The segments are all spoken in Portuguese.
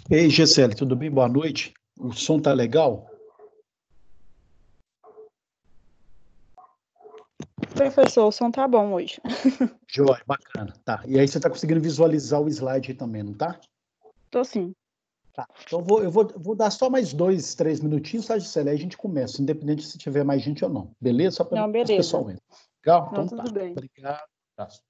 Ei, Gisele, tudo bem? Boa noite. O som tá legal? Professor, o som tá bom hoje. Joia, bacana. Tá. E aí você tá conseguindo visualizar o slide aí também, não tá? Tô sim. Tá. Então eu vou dar só mais 2, 3 minutinhos, tá, Gisele? Aí a gente começa, independente se tiver mais gente ou não. Beleza? Só para ver Não, se o beleza. pessoal entra. Legal? Não, Então tá. tudo bem. Obrigado. Abraço.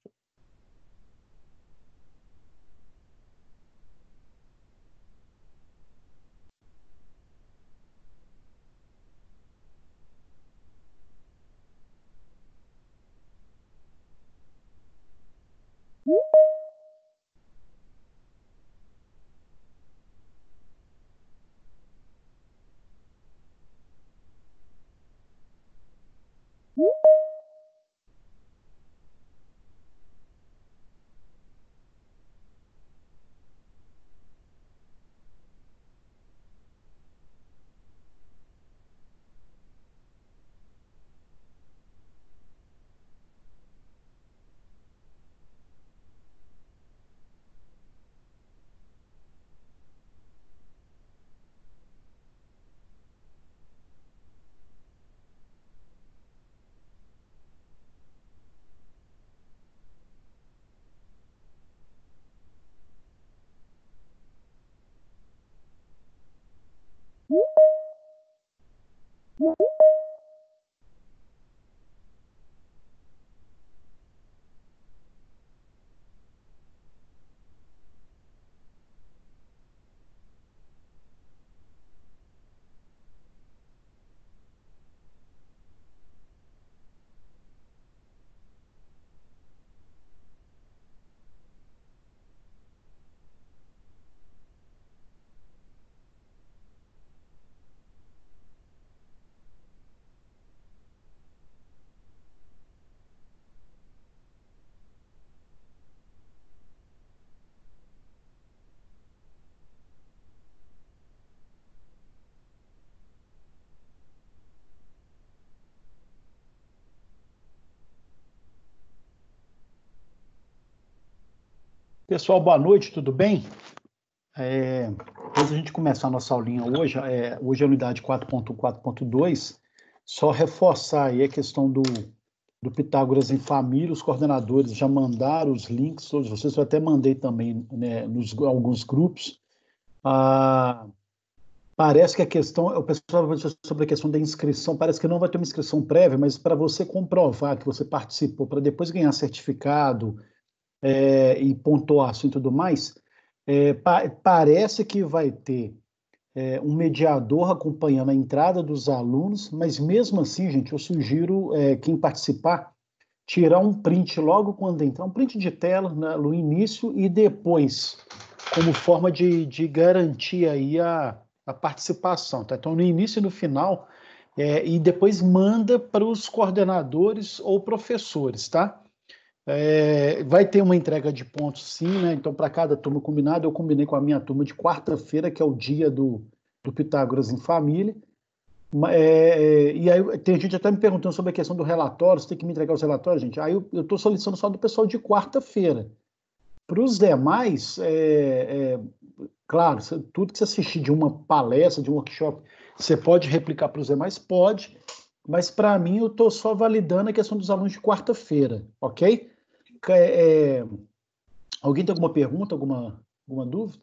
Pessoal, boa noite, tudo bem? Antes da gente começar a nossa aulinha hoje é a unidade 4.1, 4.2, só reforçar aí a questão do Pitágoras em Família. Os coordenadores já mandaram os links, todos vocês, eu até mandei também, né, alguns grupos. Ah, parece que a questão, o pessoal vai dizer sobre a questão da inscrição, parece que não vai ter uma inscrição prévia, mas para você comprovar que você participou, para depois ganhar certificado, e pontuação e tudo mais, parece que vai ter um mediador acompanhando a entrada dos alunos, mas mesmo assim, gente, eu sugiro quem participar tirar um print logo quando entrar, um print de tela, né, no início e depois, como forma de garantir aí a participação, tá? Então, no início e no final, e depois manda para os coordenadores ou professores, tá? Vai ter uma entrega de pontos, sim, né? Então, para cada turma combinada, eu combinei com a minha turma de quarta-feira, que é o dia do Pitágoras em Família. E aí tem gente até me perguntando sobre a questão do relatório, você tem que me entregar os relatórios, gente. Aí eu estou solicitando só do pessoal de quarta-feira. Para os demais, claro, tudo que você assistir de uma palestra, de um workshop, você pode replicar para os demais? Pode, mas para mim eu estou só validando a questão dos alunos de quarta-feira, ok? É, alguém tem alguma pergunta, alguma dúvida?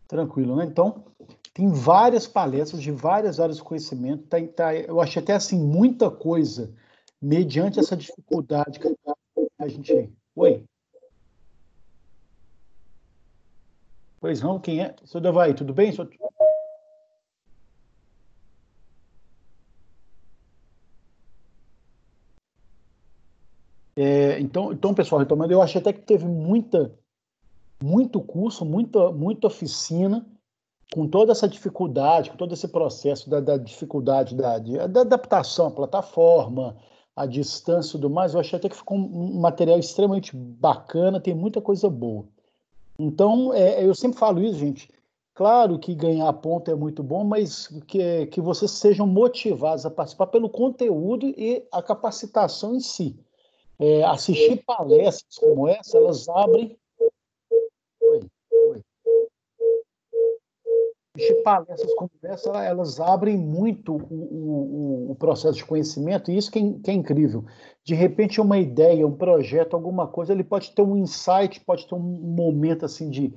Tranquilo, né? Então, tem várias palestras de várias áreas de conhecimento. Eu achei até assim muita coisa, mediante essa dificuldade que a gente. Oi? Pois não, quem é? Seu Davaí, tudo bem? Então, pessoal, retomando, eu achei até que teve muito curso, muita oficina, com toda essa dificuldade, com todo esse processo da dificuldade da adaptação à plataforma, à distância e tudo mais, eu achei até que ficou um material extremamente bacana, tem muita coisa boa. Então, eu sempre falo isso, gente. Claro que ganhar ponto é muito bom, mas que vocês sejam motivados a participar pelo conteúdo e a capacitação em si. Assistir palestras como essa, elas abrem. Oi, oi. geralmente palestras como essa, elas abrem muito o processo de conhecimento, e isso que é incrível. De repente, uma ideia, um projeto, alguma coisa, ele pode ter um insight, pode ter um momento assim de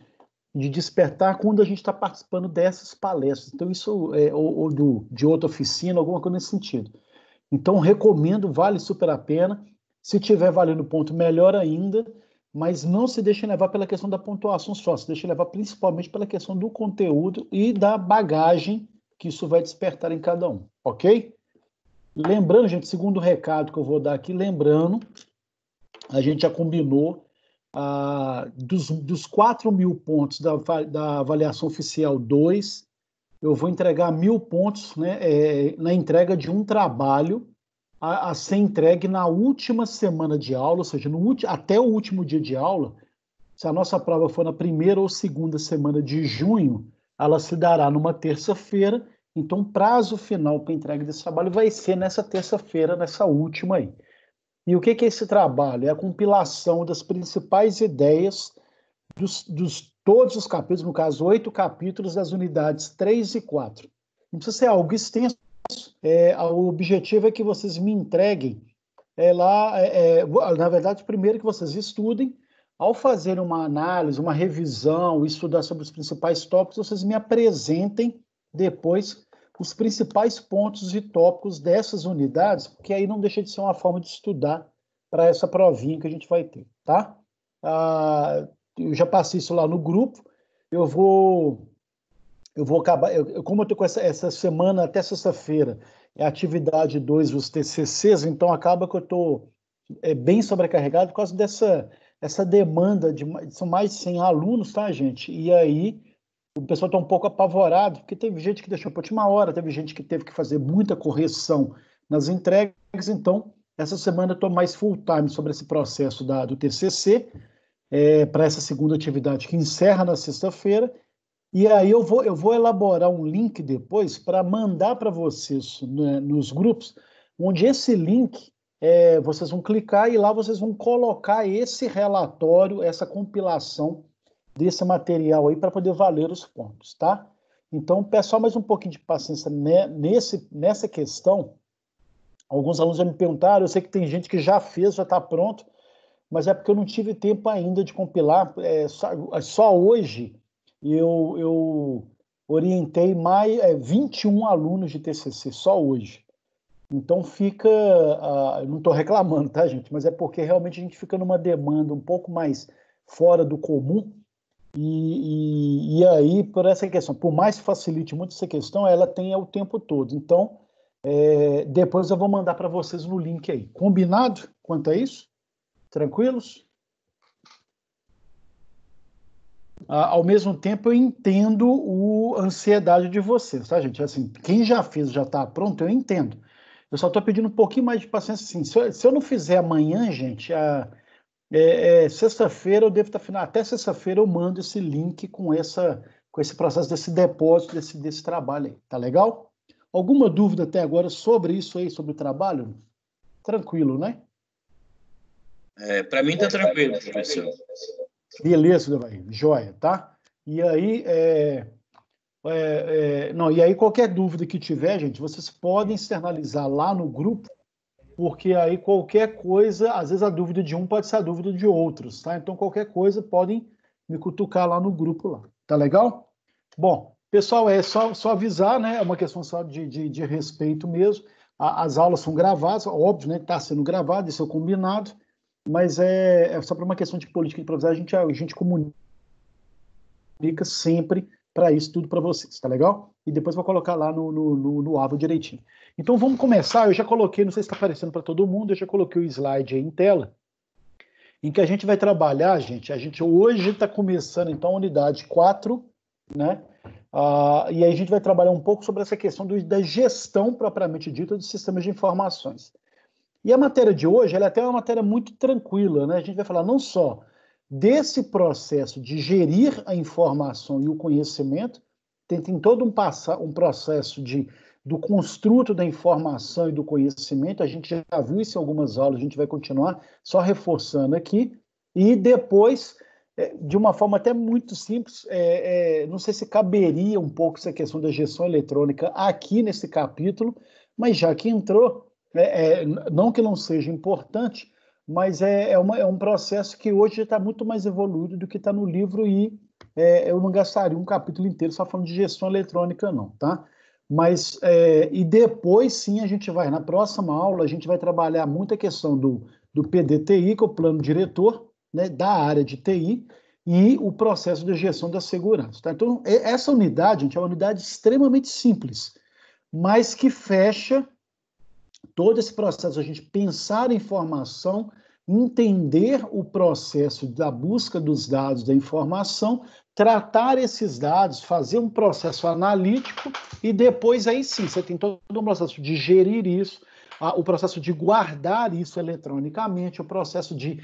despertar quando a gente está participando dessas palestras. Então, isso de outra oficina, alguma coisa nesse sentido. Então, recomendo, vale super a pena. Se tiver valendo ponto, melhor ainda, mas não se deixe levar pela questão da pontuação só, se deixe levar principalmente pela questão do conteúdo e da bagagem que isso vai despertar em cada um, ok? Lembrando, gente, segundo recado que eu vou dar aqui, lembrando, a gente já combinou dos 4.000 pontos da avaliação oficial 2, eu vou entregar 1.000 pontos, né, na entrega de um trabalho a ser entregue na última semana de aula, ou seja, até o último dia de aula. Se a nossa prova for na primeira ou segunda semana de junho, ela se dará numa terça-feira, então o prazo final para entrega desse trabalho vai ser nessa terça-feira, nessa última aí. E o que é esse trabalho? É a compilação das principais ideias dos todos os capítulos, no caso, 8 capítulos das unidades 3 e 4. Não precisa ser algo extenso, o objetivo é que vocês me entreguem na verdade, primeiro que vocês estudem, ao fazer uma análise, uma revisão, estudar sobre os principais tópicos, vocês me apresentem depois os principais pontos e tópicos dessas unidades, porque aí não deixa de ser uma forma de estudar para essa provinha que a gente vai ter, tá? Eu já passei isso lá no grupo, eu vou acabar, como eu estou com essa semana até sexta-feira, é a atividade 2 dos TCCs, então acaba que eu estou bem sobrecarregado por causa essa demanda, são mais de 100 alunos, tá, gente? E aí o pessoal está um pouco apavorado, porque teve gente que deixou para a última hora, teve gente que teve que fazer muita correção nas entregas, então essa semana eu estou mais full time sobre esse processo do TCC, para essa segunda atividade que encerra na sexta-feira. E aí eu vou elaborar um link depois para mandar para vocês, né, nos grupos, onde esse link vocês vão clicar e lá vocês vão colocar esse relatório, essa compilação desse material aí para poder valer os pontos, tá? Então, peço só mais um pouquinho de paciência nessa questão. Alguns alunos já me perguntaram, eu sei que tem gente que já fez, já está pronto, mas é porque eu não tive tempo ainda de compilar. Só hoje eu orientei 21 alunos de TCC, só hoje. Então eu não estou reclamando, tá, gente? Mas é porque realmente a gente fica numa demanda um pouco mais fora do comum, e aí, por essa questão, por mais que facilite muito essa questão, ela tem o tempo todo. Então, depois eu vou mandar para vocês no link aí. Combinado quanto a isso? Tranquilos? Ao mesmo tempo, eu entendo a ansiedade de vocês, tá, gente? Assim, quem já fez, já está pronto, eu entendo. Eu só estou pedindo um pouquinho mais de paciência. Assim, se eu não fizer amanhã, gente, sexta-feira eu devo estar até sexta-feira eu mando esse link com esse processo desse depósito desse trabalho aí. Tá legal? Alguma dúvida até agora sobre isso aí, sobre o trabalho? Tranquilo, né? Para mim está tranquilo, professor. Beleza, vai, joia, tá? E aí, e aí qualquer dúvida que tiver, gente, vocês podem externalizar lá no grupo, porque aí qualquer coisa, às vezes a dúvida de um pode ser a dúvida de outros, tá? Então qualquer coisa podem me cutucar lá no grupo lá, tá legal? Bom, pessoal, é só avisar, né? É uma questão só de respeito mesmo. As aulas são gravadas, óbvio, né? Está sendo gravado, isso é combinado, mas é só para uma questão de política de improvisar, a gente comunica sempre para isso tudo para vocês, tá legal? E depois vou colocar lá no Avo direitinho. Então vamos começar, eu já coloquei, não sei se está aparecendo para todo mundo, eu já coloquei o slide aí em tela, em que a gente vai trabalhar, gente, a gente hoje está começando então a unidade 4, né? E aí a gente vai trabalhar um pouco sobre essa questão da gestão propriamente dita dos sistemas de informações. E a matéria de hoje, ela é até uma matéria muito tranquila, né? A gente vai falar não só desse processo de gerir a informação e o conhecimento, tem todo um processo do construto da informação e do conhecimento, a gente já viu isso em algumas aulas, a gente vai continuar só reforçando aqui, e depois de uma forma até muito simples, não sei se caberia um pouco essa questão da gestão eletrônica aqui nesse capítulo, mas já que entrou, não que não seja importante, mas é um processo que hoje está muito mais evoluído do que está no livro e eu não gastaria um capítulo inteiro só falando de gestão eletrônica, não, tá? Mas, e depois, sim, a gente vai, na próxima aula, a gente vai trabalhar muito a questão do PDTI, que é o plano diretor, né, da área de TI, e o processo de gestão da segurança, tá? Então, essa unidade, gente, é uma unidade extremamente simples, mas que fecha todo esse processo, a gente pensar a informação, entender o processo da busca dos dados, da informação, tratar esses dados, fazer um processo analítico e depois aí sim, você tem todo um processo de gerir isso, o processo de guardar isso eletronicamente, o processo de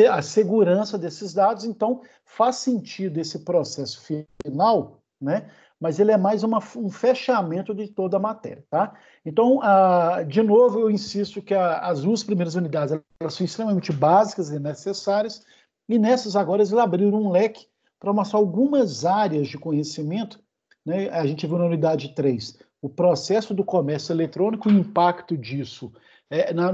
a segurança desses dados. Então, faz sentido esse processo final, né? Mas ele é mais um fechamento de toda a matéria, tá? Então, de novo, eu insisto que as duas primeiras unidades elas são extremamente básicas e necessárias, e nessas agora eles abriram um leque para mostrar algumas áreas de conhecimento, né? A gente viu na unidade 3, o processo do comércio eletrônico, o impacto disso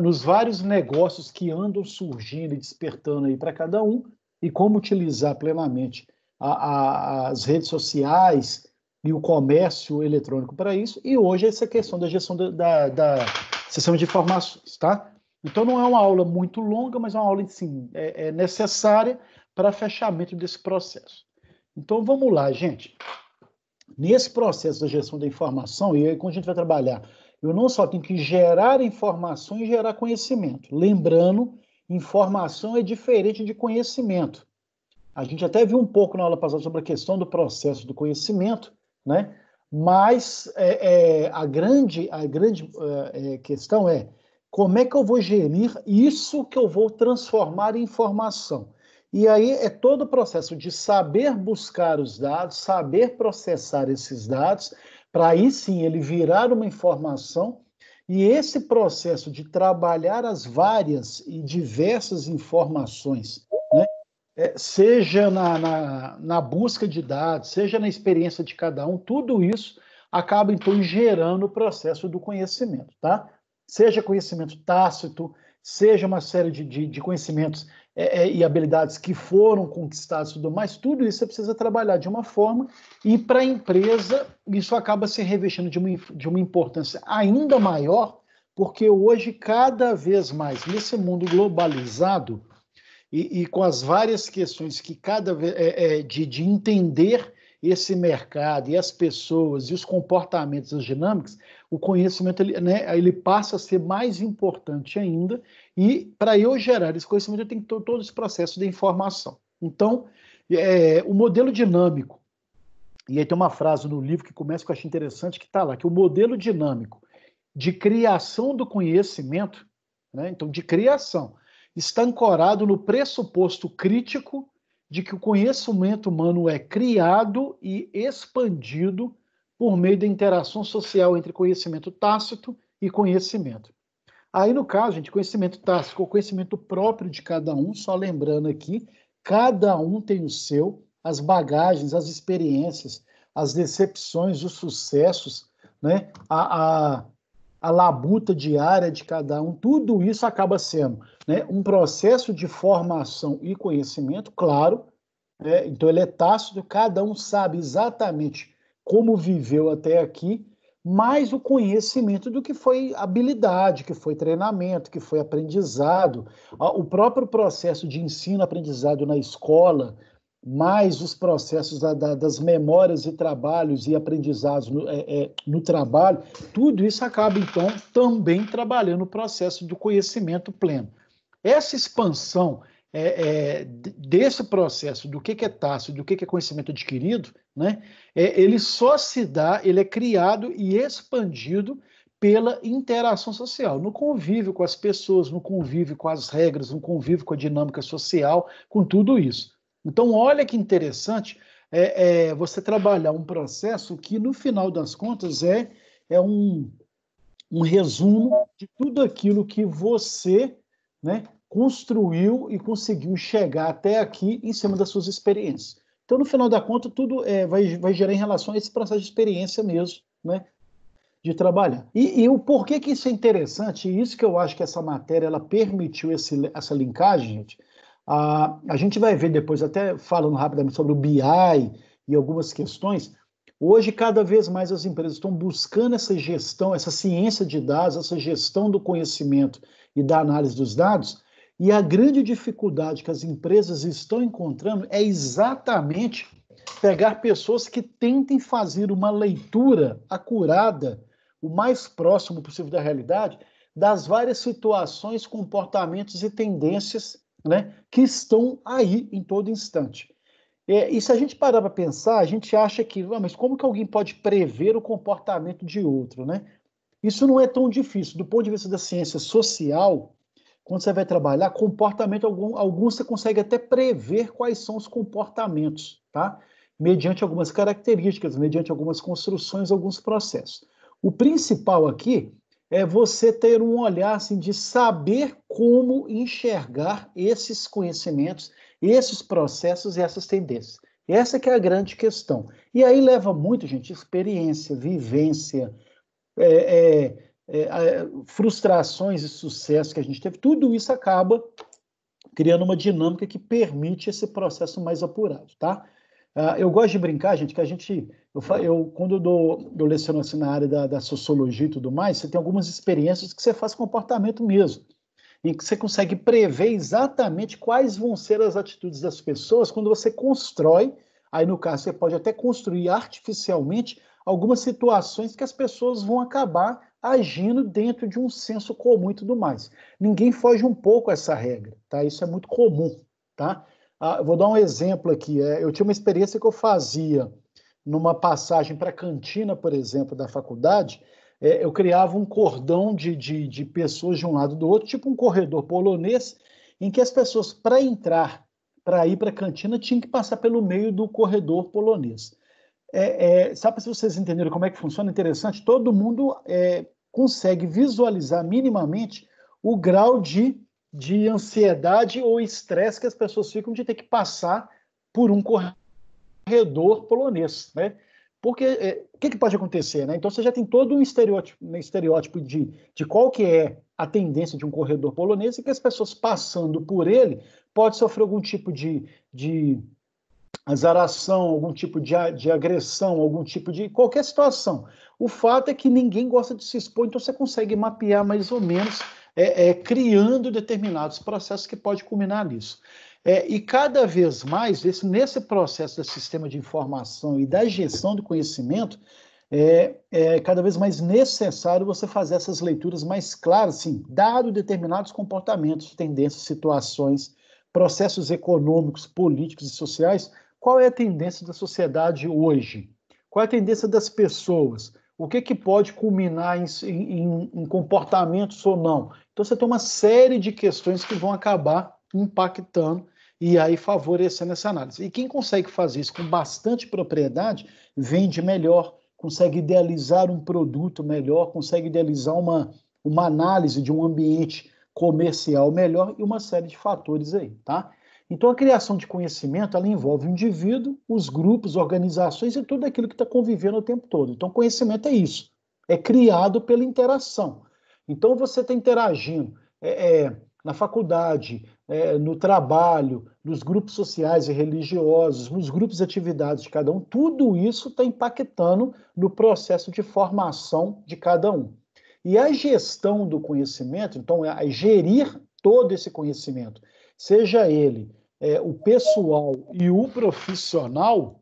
nos vários negócios que andam surgindo e despertando aí para cada um, e como utilizar plenamente as redes sociais e o comércio eletrônico para isso, e hoje essa questão da gestão da sistema de informações, tá? Então não é uma aula muito longa, mas é uma aula, sim, necessária para fechamento desse processo. Então vamos lá, gente. Nesse processo da gestão da informação, e aí quando a gente vai trabalhar, eu não só tenho que gerar informação e gerar conhecimento. Lembrando, informação é diferente de conhecimento. A gente até viu um pouco na aula passada sobre a questão do processo do conhecimento, né? Mas a grande questão é como é que eu vou gerir isso que eu vou transformar em informação. E aí é todo o processo de saber buscar os dados, saber processar esses dados, para aí sim ele virar uma informação, e esse processo de trabalhar as várias e diversas informações, né? Seja na busca de dados, seja na experiência de cada um, tudo isso acaba, então, gerando o processo do conhecimento, tá? Seja conhecimento tácito, seja uma série de conhecimentos e habilidades que foram conquistados e tudo mais, tudo isso você precisa trabalhar de uma forma, e para a empresa isso acaba se revestindo de uma importância ainda maior, porque hoje, cada vez mais, nesse mundo globalizado, e com as várias questões que cada vez de entender esse mercado e as pessoas e os comportamentos, as dinâmicas, o conhecimento ele passa a ser mais importante ainda, e para eu gerar esse conhecimento eu tenho que ter todo esse processo de informação. Então, o modelo dinâmico, e aí tem uma frase no livro que começa que eu achei interessante, que está lá, que o modelo dinâmico de criação do conhecimento, né, então de criação, está ancorado no pressuposto crítico de que o conhecimento humano é criado e expandido por meio da interação social entre conhecimento tácito e conhecimento. Aí, no caso, gente, conhecimento tácito, o conhecimento próprio de cada um, só lembrando aqui, cada um tem o seu, as bagagens, as experiências, as decepções, os sucessos, né? A labuta diária de cada um, tudo isso acaba sendo, né, um processo de formação e conhecimento, claro, então ele é tácito, cada um sabe exatamente como viveu até aqui, mas o conhecimento do que foi habilidade, que foi treinamento, que foi aprendizado, o próprio processo de ensino-aprendizado na escola, mais os processos das memórias e trabalhos e aprendizados no trabalho, tudo isso acaba, então, também trabalhando o processo do conhecimento pleno. Essa expansão desse processo do que é tácito, do que é conhecimento adquirido, né, ele só se dá, ele é criado e expandido pela interação social, no convívio com as pessoas, no convívio com as regras, no convívio com a dinâmica social, com tudo isso. Então, olha que interessante você trabalhar um processo que, no final das contas, é um resumo de tudo aquilo que você, né, construiu e conseguiu chegar até aqui em cima das suas experiências. Então, no final da conta, tudo vai gerar em relação a esse processo de experiência mesmo, né, de trabalhar. E o porquê que isso é interessante, e isso que eu acho que essa matéria ela permitiu essa linkagem, gente. A gente vai ver depois, até falando rapidamente sobre o BI e algumas questões. Hoje, cada vez mais as empresas estão buscando essa gestão, essa ciência de dados, essa gestão do conhecimento e da análise dos dados, e a grande dificuldade que as empresas estão encontrando é exatamente pegar pessoas que tentem fazer uma leitura acurada, o mais próximo possível da realidade, das várias situações, comportamentos e tendências, né, que estão aí em todo instante. E se a gente parar para pensar, a gente acha que, mas como que alguém pode prever o comportamento de outro, né? Isso não é tão difícil. Do ponto de vista da ciência social, quando você vai trabalhar, comportamento algum você consegue até prever quais são os comportamentos, tá? Mediante algumas características, mediante algumas construções, alguns processos. O principal aqui é você ter um olhar assim, de saber como enxergar esses conhecimentos, esses processos e essas tendências. Essa que é a grande questão. E aí leva muito, gente, experiência, vivência, frustrações e sucesso que a gente teve. Tudo isso acaba criando uma dinâmica que permite esse processo mais apurado, tá? Eu gosto de brincar, gente, que quando eu leciono assim na área da sociologia e tudo mais, você tem algumas experiências que você faz comportamento mesmo, em que você consegue prever exatamente quais vão ser as atitudes das pessoas quando você constrói, aí no caso você pode até construir artificialmente algumas situações que as pessoas vão acabar agindo dentro de um senso comum e tudo mais. Ninguém foge um pouco a essa regra, tá? Isso é muito comum, tá? Vou dar um exemplo aqui. Eu tinha uma experiência que eu fazia numa passagem para a cantina, por exemplo, da faculdade. Eu criava um cordão de pessoas de um lado do outro, tipo um corredor polonês, em que as pessoas, para ir para a cantina, tinham que passar pelo meio do corredor polonês. Sabe, se vocês entenderam como é que funciona, interessante, todo mundo consegue visualizar minimamente o grau de ansiedade ou estresse que as pessoas ficam de ter que passar por um corredor polonês, né? Porque o que pode acontecer, né? Então você já tem todo um estereótipo de qual que é a tendência de um corredor polonês e que as pessoas passando por ele pode sofrer algum tipo de azaração, algum tipo de agressão, algum tipo de qualquer situação. O fato é que ninguém gosta de se expor, então você consegue mapear mais ou menos, criando determinados processos que pode culminar nisso. E cada vez mais, nesse processo do sistema de informação e da gestão do conhecimento, é cada vez mais necessário você fazer essas leituras mais claras, assim, dado determinados comportamentos, tendências, situações, processos econômicos, políticos e sociais. Qual é a tendência da sociedade hoje? Qual é a tendência das pessoas? O que pode culminar em comportamentos ou não? Então, você tem uma série de questões que vão acabar impactando e aí favorecendo essa análise. E quem consegue fazer isso com bastante propriedade, vende melhor, consegue idealizar um produto melhor, consegue idealizar uma análise de um ambiente comercial melhor e uma série de fatores aí, tá? Então, a criação de conhecimento, ela envolve o indivíduo, os grupos, organizações e tudo aquilo que está convivendo o tempo todo. Então, conhecimento é isso, é criado pela interação. Então, você está interagindo na faculdade, no trabalho, nos grupos sociais e religiosos, nos grupos de atividades de cada um, tudo isso está impactando no processo de formação de cada um. E a gestão do conhecimento, então, gerir todo esse conhecimento, seja ele o pessoal e o profissional,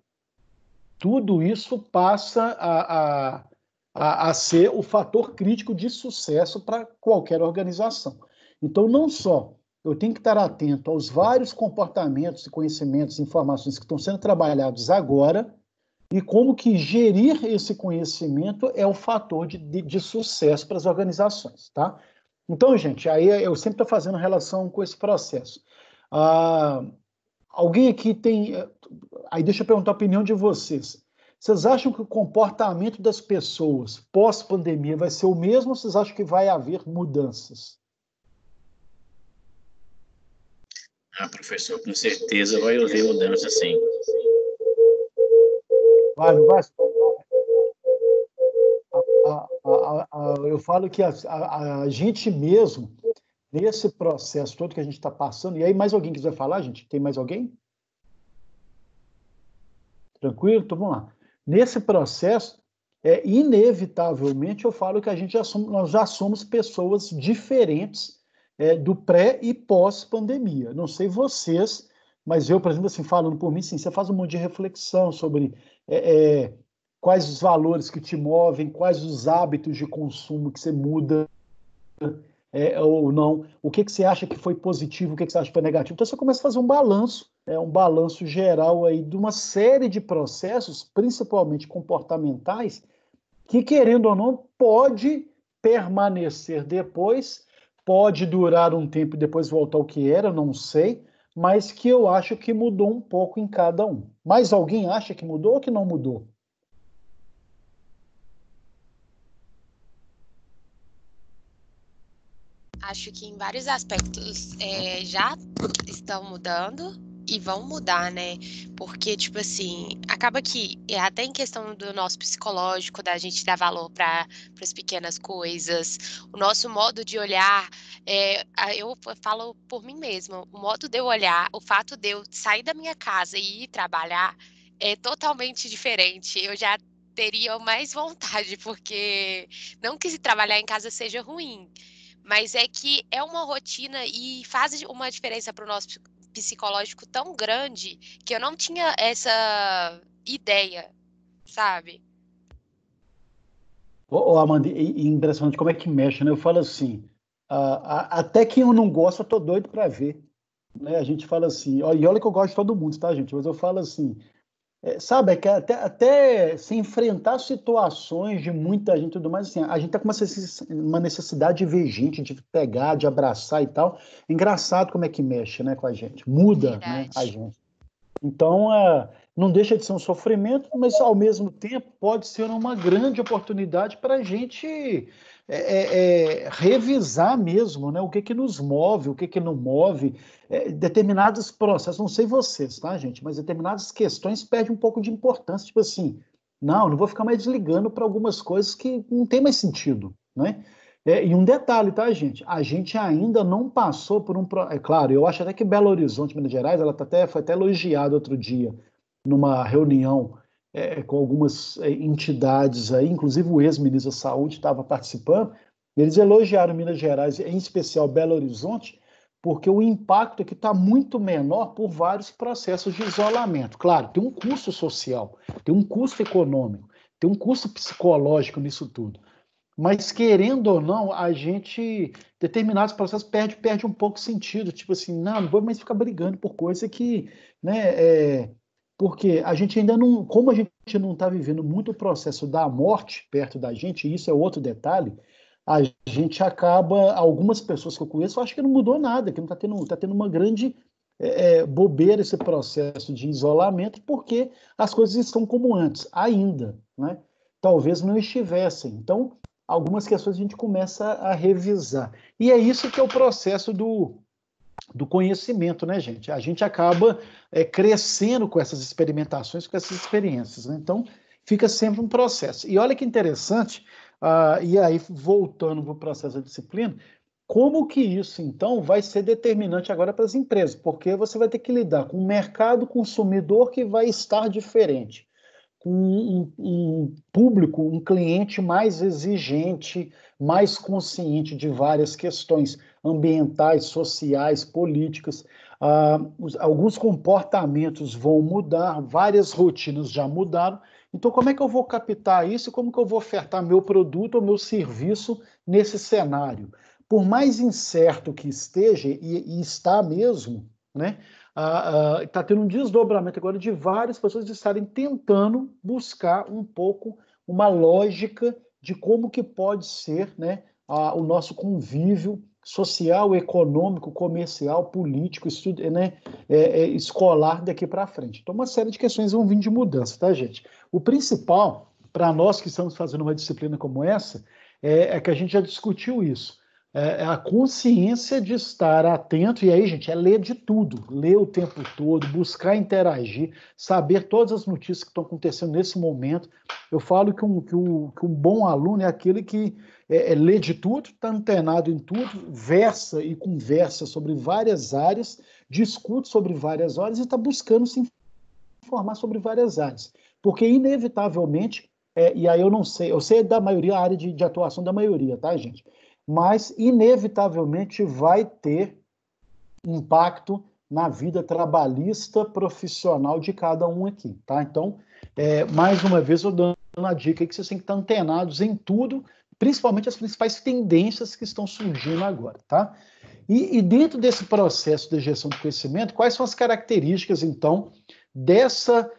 tudo isso passa a ser o fator crítico de sucesso para qualquer organização. Então, não só eu tenho que estar atento aos vários comportamentos, conhecimentos, informações que estão sendo trabalhados agora, e como que gerir esse conhecimento é o fator de sucesso para as organizações, tá? Então, gente, aí eu sempre estou fazendo relação com esse processo. Alguém aqui tem... Aí deixa eu perguntar a opinião de vocês. Vocês acham que o comportamento das pessoas pós-pandemia vai ser o mesmo ou vocês acham que vai haver mudanças? Ah, professor, com certeza vai haver mudança, sim. Vai, não vai? Eu falo que a gente mesmo, nesse processo todo que a gente está passando, e aí mais alguém quiser falar, gente? Tem mais alguém? Tranquilo? Então vamos lá. Nesse processo, inevitavelmente, eu falo que nós já somos pessoas diferentes do pré e pós-pandemia. Não sei vocês, mas eu, por exemplo, assim, falando por mim, sim, você faz um monte de reflexão sobre quais os valores que te movem, quais os hábitos de consumo que você muda ou não, o que você acha que foi positivo, o que você acha que foi negativo. Então você começa a fazer um balanço geral aí de uma série de processos, principalmente comportamentais, que, querendo ou não, pode permanecer depois, pode durar um tempo e depois voltar ao que era, não sei, mas que eu acho que mudou um pouco em cada um. Mas alguém acha que mudou ou que não mudou? Acho que em vários aspectos já estão mudando e vão mudar, né? Porque, tipo assim, acaba que até em questão do nosso psicológico, da gente dar valor para as pequenas coisas, o nosso modo de olhar, eu falo por mim mesma, o modo de eu olhar, o fato de eu sair da minha casa e ir trabalhar é totalmente diferente. Eu já teria mais vontade, porque não que se trabalhar em casa seja ruim, mas é que é uma rotina e faz uma diferença para o nosso psicológico tão grande que eu não tinha essa ideia, sabe? Amanda, e impressionante como é que mexe, né? Eu falo assim, até quem eu não gosto, eu tô doido para ver. Né? A gente fala assim, e olha que eu gosto de todo mundo, tá, gente? Mas eu falo assim, sabe, é que até se enfrentar situações de muita gente e tudo mais, assim, a gente tá com uma necessidade de ver gente, de pegar, de abraçar e tal. Engraçado como é que mexe, né, com a gente. Muda, né, a Verdade. gente. Então, não deixa de ser um sofrimento, mas ao mesmo tempo pode ser uma grande oportunidade para a gente revisar mesmo, né? O que nos move, o que não move, determinados processos. Não sei vocês, tá, gente? Mas determinadas questões perdem um pouco de importância. Tipo assim, não vou ficar mais desligando para algumas coisas que não tem mais sentido, né? E um detalhe, tá, gente? A gente ainda não passou por É claro, eu acho até que Belo Horizonte, Minas Gerais, ela foi até elogiada outro dia, numa reunião com algumas entidades aí, inclusive o ex-ministro da Saúde estava participando. Eles elogiaram Minas Gerais, em especial Belo Horizonte, porque o impacto aqui está muito menor por vários processos de isolamento. Claro, tem um custo social, tem um custo econômico, tem um custo psicológico nisso tudo. Mas, querendo ou não, a gente, determinados processos, perde um pouco sentido. Tipo assim, não vou mais ficar brigando por coisa que, né, porque a gente ainda não, como a gente não está vivendo muito o processo da morte perto da gente, e isso é outro detalhe, a gente acaba, algumas pessoas que eu conheço, eu acho que não mudou nada, que não tá tendo uma grande bobeira esse processo de isolamento, porque as coisas estão como antes, ainda, né? Talvez não estivessem. Então, algumas questões a gente começa a revisar. E é isso que é o processo do conhecimento, né, gente? A gente acaba crescendo com essas experimentações, com essas experiências, né? Então, fica sempre um processo. E olha que interessante, e aí, voltando para o processo da disciplina, como que isso, então, vai ser determinante agora para as empresas? Porque você vai ter que lidar com um mercado consumidor que vai estar diferente, com um público, um cliente mais exigente, mais consciente de várias questões ambientais, sociais, políticas. Alguns comportamentos vão mudar, várias rotinas já mudaram. Então, como é que eu vou captar isso? Como que eu vou ofertar meu produto ou meu serviço nesse cenário? Por mais incerto que esteja, e está mesmo, né? Está tendo um desdobramento agora de várias pessoas estarem tentando buscar um pouco uma lógica de como que pode ser, né, o nosso convívio social, econômico, comercial, político, escolar daqui para frente. Então, uma série de questões vão vir de mudança, tá, gente? O principal, para nós que estamos fazendo uma disciplina como essa, é que a gente já discutiu isso. É a consciência de estar atento, e aí, gente, é ler de tudo, ler o tempo todo, buscar interagir, saber todas as notícias que estão acontecendo nesse momento. Eu falo que um bom aluno é aquele que lê de tudo, está antenado em tudo, versa e conversa sobre várias áreas, discute sobre várias áreas e está buscando se informar sobre várias áreas. Porque, inevitavelmente, e aí eu sei da maioria, a área de atuação da maioria, tá, gente? Mas, inevitavelmente, vai ter impacto na vida trabalhista profissional de cada um aqui, tá? Então, mais uma vez, eu dando uma dica aí que vocês têm que estar antenados em tudo, principalmente as principais tendências que estão surgindo agora, tá? E dentro desse processo de gestão de conhecimento, quais são as características, então, dessa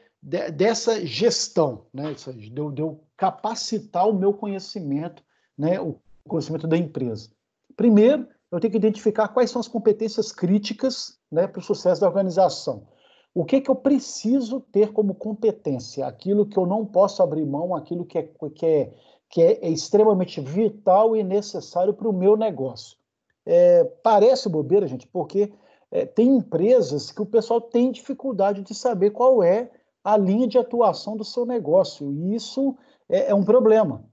gestão, né? De eu capacitar o meu conhecimento, né? O conhecimento da empresa. Primeiro, eu tenho que identificar quais são as competências críticas, né, para o sucesso da organização. O que eu preciso ter como competência? Aquilo que eu não posso abrir mão, aquilo que é extremamente vital e necessário para o meu negócio. Parece bobeira, gente, porque tem empresas que o pessoal tem dificuldade de saber qual é a linha de atuação do seu negócio, e isso é um problema.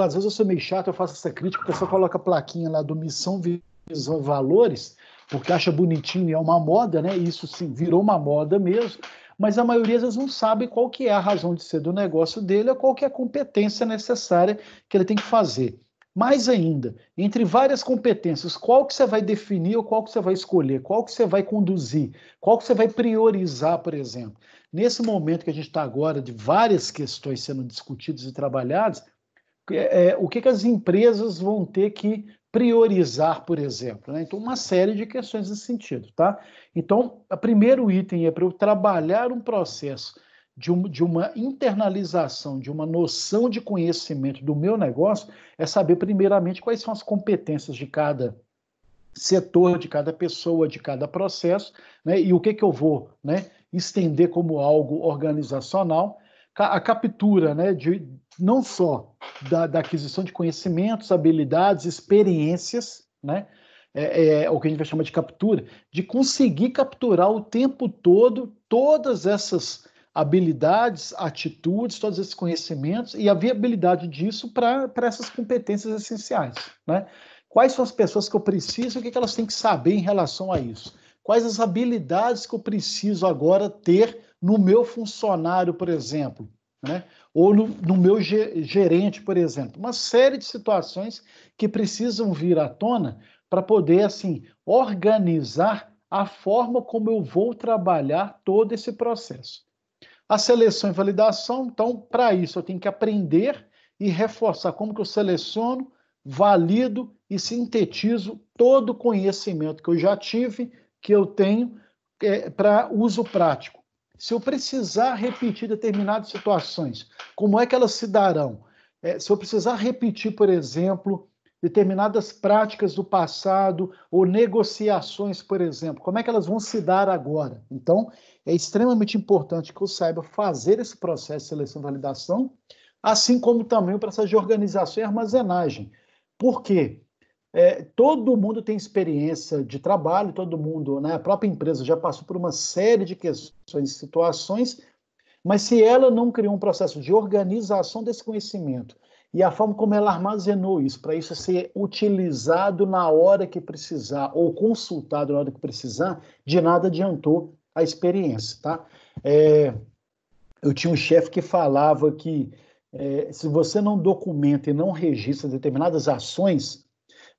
Às vezes eu sou meio chato, eu faço essa crítica, o pessoal coloca a plaquinha lá do missão, visão, valores, porque acha bonitinho e é uma moda, né? Isso sim, virou uma moda mesmo, mas a maioria às vezes não sabe qual que é a razão de ser do negócio dele, ou qual que é a competência necessária que ele tem que fazer. Mais ainda, entre várias competências, qual que você vai definir ou qual que você vai escolher, qual que você vai conduzir, qual que você vai priorizar, por exemplo. Nesse momento que a gente está agora, de várias questões sendo discutidas e trabalhadas, o que as empresas vão ter que priorizar, por exemplo, né? Então, uma série de questões nesse sentido, tá? Então, o primeiro item é para eu trabalhar um processo de uma internalização, de uma noção de conhecimento do meu negócio, é saber, primeiramente, quais são as competências de cada setor, de cada pessoa, de cada processo, né? E o que eu vou, né, estender como algo organizacional, a captura, né, não só da aquisição de conhecimentos, habilidades, experiências, né, o que a gente vai chamar de captura, de conseguir capturar o tempo todo todas essas habilidades, atitudes, todos esses conhecimentos e a viabilidade disso para essas competências essenciais, né? Quais são as pessoas que eu preciso e o que elas têm que saber em relação a isso? Quais as habilidades que eu preciso agora ter no meu funcionário, por exemplo, né? Ou no meu gerente, por exemplo. Uma série de situações que precisam vir à tona para poder, assim, organizar a forma como eu vou trabalhar todo esse processo. A seleção e validação, então, para isso eu tenho que aprender e reforçar como que eu seleciono, valido e sintetizo todo o conhecimento que eu já tive, que eu tenho para uso prático. Se eu precisar repetir determinadas situações, como é que elas se darão? Se eu precisar repetir, por exemplo, determinadas práticas do passado ou negociações, por exemplo, como é que elas vão se dar agora? Então, é extremamente importante que eu saiba fazer esse processo de seleção e validação, assim como também o processo de organização e armazenagem. Por quê? Todo mundo tem experiência de trabalho, todo mundo, né, a própria empresa já passou por uma série de questões e situações, mas se ela não criou um processo de organização desse conhecimento e a forma como ela armazenou isso, para isso ser utilizado na hora que precisar ou consultado na hora que precisar, de nada adiantou a experiência, tá? Eu tinha um chefe que falava que se você não documenta e não registra determinadas ações,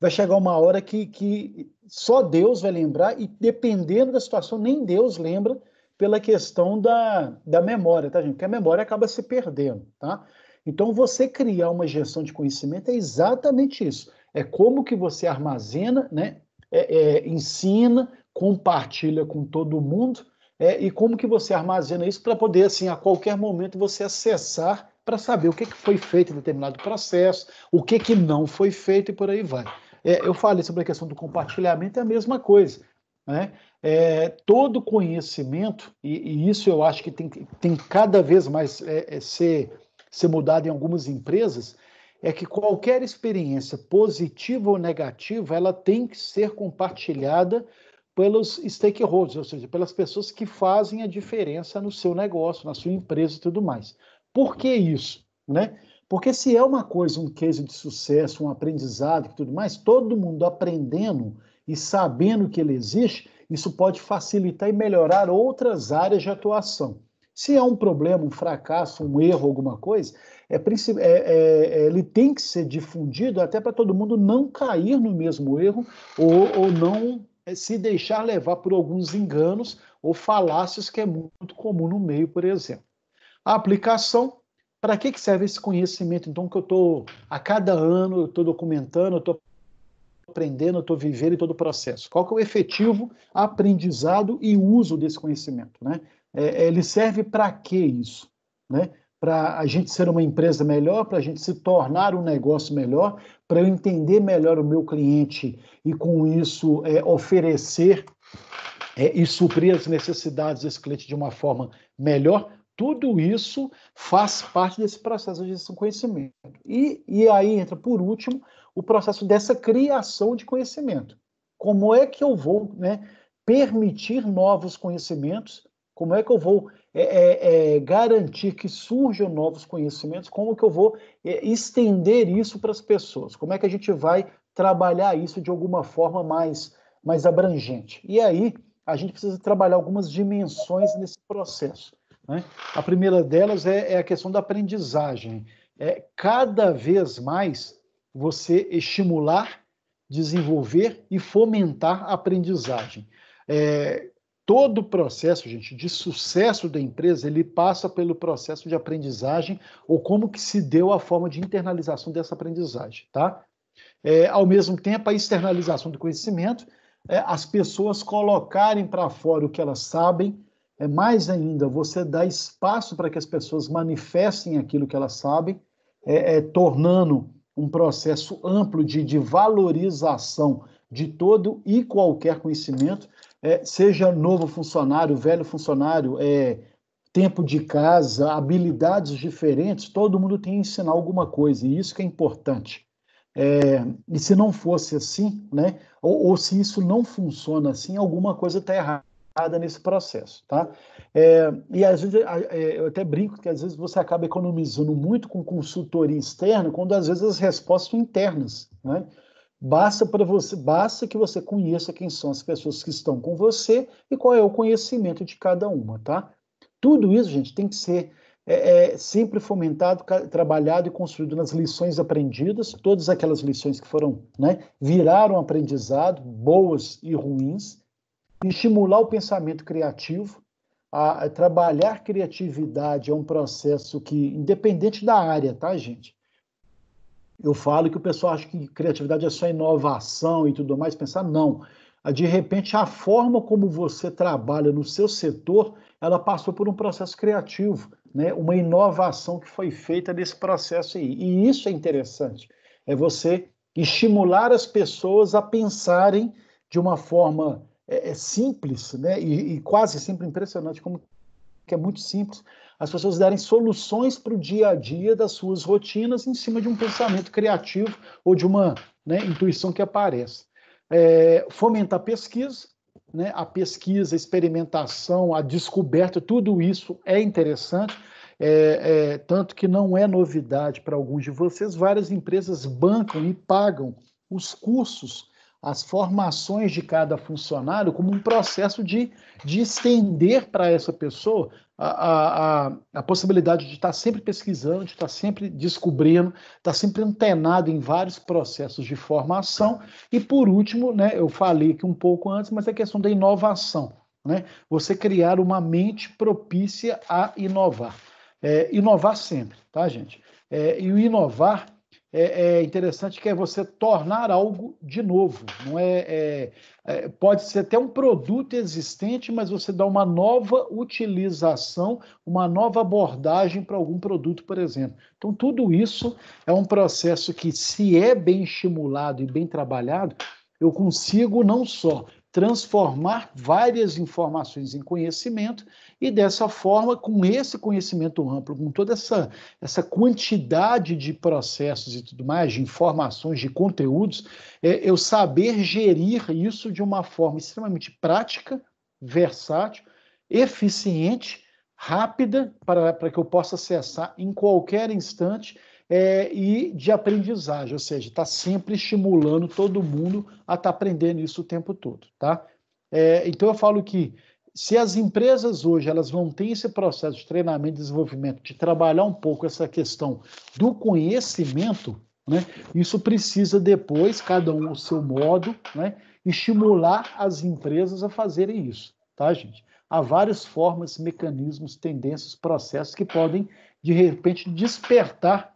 vai chegar uma hora que só Deus vai lembrar e, dependendo da situação, nem Deus lembra pela questão da memória, tá, gente? Porque a memória acaba se perdendo, tá? Então, você criar uma gestão de conhecimento é exatamente isso. É como que você armazena, né? Ensina, compartilha com todo mundo, e como que você armazena isso para poder, assim, a qualquer momento você acessar para saber o que foi feito em determinado processo, o que não foi feito e por aí vai. Eu falei sobre a questão do compartilhamento, é a mesma coisa, né? Todo conhecimento, e isso eu acho que tem cada vez mais ser mudado em algumas empresas, é que qualquer experiência positiva ou negativa, ela tem que ser compartilhada pelos stakeholders, ou seja, pelas pessoas que fazem a diferença no seu negócio, na sua empresa e tudo mais. Por que isso? Né? Porque se é uma coisa, um case de sucesso, um aprendizado e tudo mais, todo mundo aprendendo e sabendo que ele existe, isso pode facilitar e melhorar outras áreas de atuação. Se é um problema, um fracasso, um erro, alguma coisa, ele tem que ser difundido até para todo mundo não cair no mesmo erro ou não se deixar levar por alguns enganos ou falácias que é muito comum no meio, por exemplo. A aplicação, para que serve esse conhecimento? Então, que eu estou, a cada ano, eu estou documentando, eu estou aprendendo, eu estou vivendo em todo o processo. Qual que é o efetivo aprendizado e uso desse conhecimento? Né? Ele serve para que isso? Né? Para a gente ser uma empresa melhor, para a gente se tornar um negócio melhor, para eu entender melhor o meu cliente e, com isso, oferecer e suprir as necessidades desse cliente de uma forma melhor. Tudo isso faz parte desse processo de gestão de conhecimento. E aí entra, por último, o processo dessa criação de conhecimento. Como é que eu vou, né, permitir novos conhecimentos? Como é que eu vou garantir que surjam novos conhecimentos? Como que eu vou estender isso para as pessoas? Como é que a gente vai trabalhar isso de alguma forma mais abrangente? E aí a gente precisa trabalhar algumas dimensões nesse processo. Né? A primeira delas é a questão da aprendizagem. Cada vez mais você estimular, desenvolver e fomentar a aprendizagem. Todo o processo, gente, de sucesso da empresa, ele passa pelo processo de aprendizagem ou como que se deu a forma de internalização dessa aprendizagem, tá? Ao mesmo tempo, a externalização do conhecimento, as pessoas colocarem para fora o que elas sabem, mais ainda, você dá espaço para que as pessoas manifestem aquilo que elas sabem, tornando um processo amplo de valorização de todo e qualquer conhecimento, seja novo funcionário, velho funcionário, tempo de casa, habilidades diferentes, todo mundo tem que ensinar alguma coisa, e isso que é importante. E se não fosse assim, né, ou se isso não funciona assim, alguma coisa está errada nesse processo, tá? E às vezes, eu até brinco que às vezes você acaba economizando muito com consultoria externa, quando às vezes as respostas são internas, né? Basta que você conheça quem são as pessoas que estão com você e qual é o conhecimento de cada uma, tá? Tudo isso, gente, tem que ser sempre fomentado, trabalhado e construído nas lições aprendidas, todas aquelas lições que foram, né, viraram aprendizado, boas e ruins, estimular o pensamento criativo, a trabalhar criatividade é um processo que, independente da área, tá, gente? Eu falo que o pessoal acha que criatividade é só inovação e tudo mais, pensar, não. De repente, a forma como você trabalha no seu setor, ela passou por um processo criativo, né? Uma inovação que foi feita nesse processo aí. E isso é interessante, é você estimular as pessoas a pensarem de uma forma simples, né? E quase sempre impressionante, como que é muito simples, as pessoas darem soluções para o dia a dia das suas rotinas em cima de um pensamento criativo ou de uma, né, intuição que aparece. Fomentar a pesquisa, né? A pesquisa, a experimentação, a descoberta, tudo isso é interessante, tanto que não é novidade para alguns de vocês, várias empresas bancam e pagam os cursos, as formações de cada funcionário como um processo de estender para essa pessoa a possibilidade de estar sempre pesquisando, de estar sempre descobrindo, estar sempre antenado em vários processos de formação. E, por último, né, eu falei aqui um pouco antes, mas é a questão da inovação, né? Você criar uma mente propícia a inovar. Inovar sempre, tá, gente? E o inovar é interessante, que é você tornar algo de novo. Não pode ser até um produto existente, mas você dá uma nova utilização, uma nova abordagem para algum produto, por exemplo. Então, tudo isso é um processo que, se é bem estimulado e bem trabalhado, eu consigo não só transformar várias informações em conhecimento e, dessa forma, com esse conhecimento amplo, com toda essa quantidade de processos e tudo mais, de informações, de conteúdos, eu saber gerir isso de uma forma extremamente prática, versátil, eficiente, rápida, para que eu possa acessar em qualquer instante, e de aprendizagem, ou seja, está sempre estimulando todo mundo a estar aprendendo isso o tempo todo, tá? Então eu falo que se as empresas hoje elas não têm esse processo de treinamento e desenvolvimento, de trabalhar um pouco essa questão do conhecimento, né, isso precisa depois, cada um ao seu modo, né, estimular as empresas a fazerem isso, tá, gente? Há várias formas, mecanismos, tendências, processos que podem, de repente, despertar.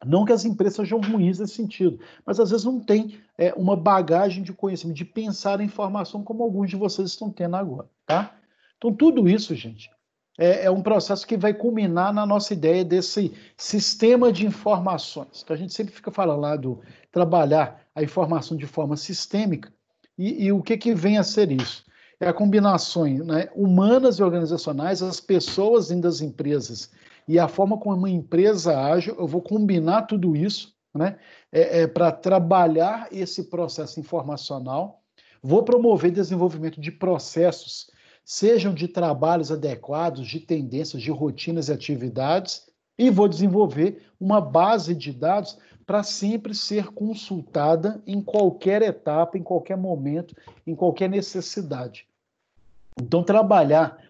Não que as empresas sejam ruins nesse sentido, mas às vezes não tem uma bagagem de conhecimento, de pensar em informação como alguns de vocês estão tendo agora, tá? Então, tudo isso, gente, é um processo que vai culminar na nossa ideia desse sistema de informações. Então, a gente sempre fica falando lá do trabalhar a informação de forma sistêmica, e o que vem a ser isso? É a combinação, né, humanas e organizacionais, as pessoas dentro das empresas e a forma como uma empresa age, eu vou combinar tudo isso, né, para trabalhar esse processo informacional, vou promover desenvolvimento de processos, sejam de trabalhos adequados, de tendências, de rotinas e atividades, e vou desenvolver uma base de dados para sempre ser consultada em qualquer etapa, em qualquer momento, em qualquer necessidade. Então, trabalhar...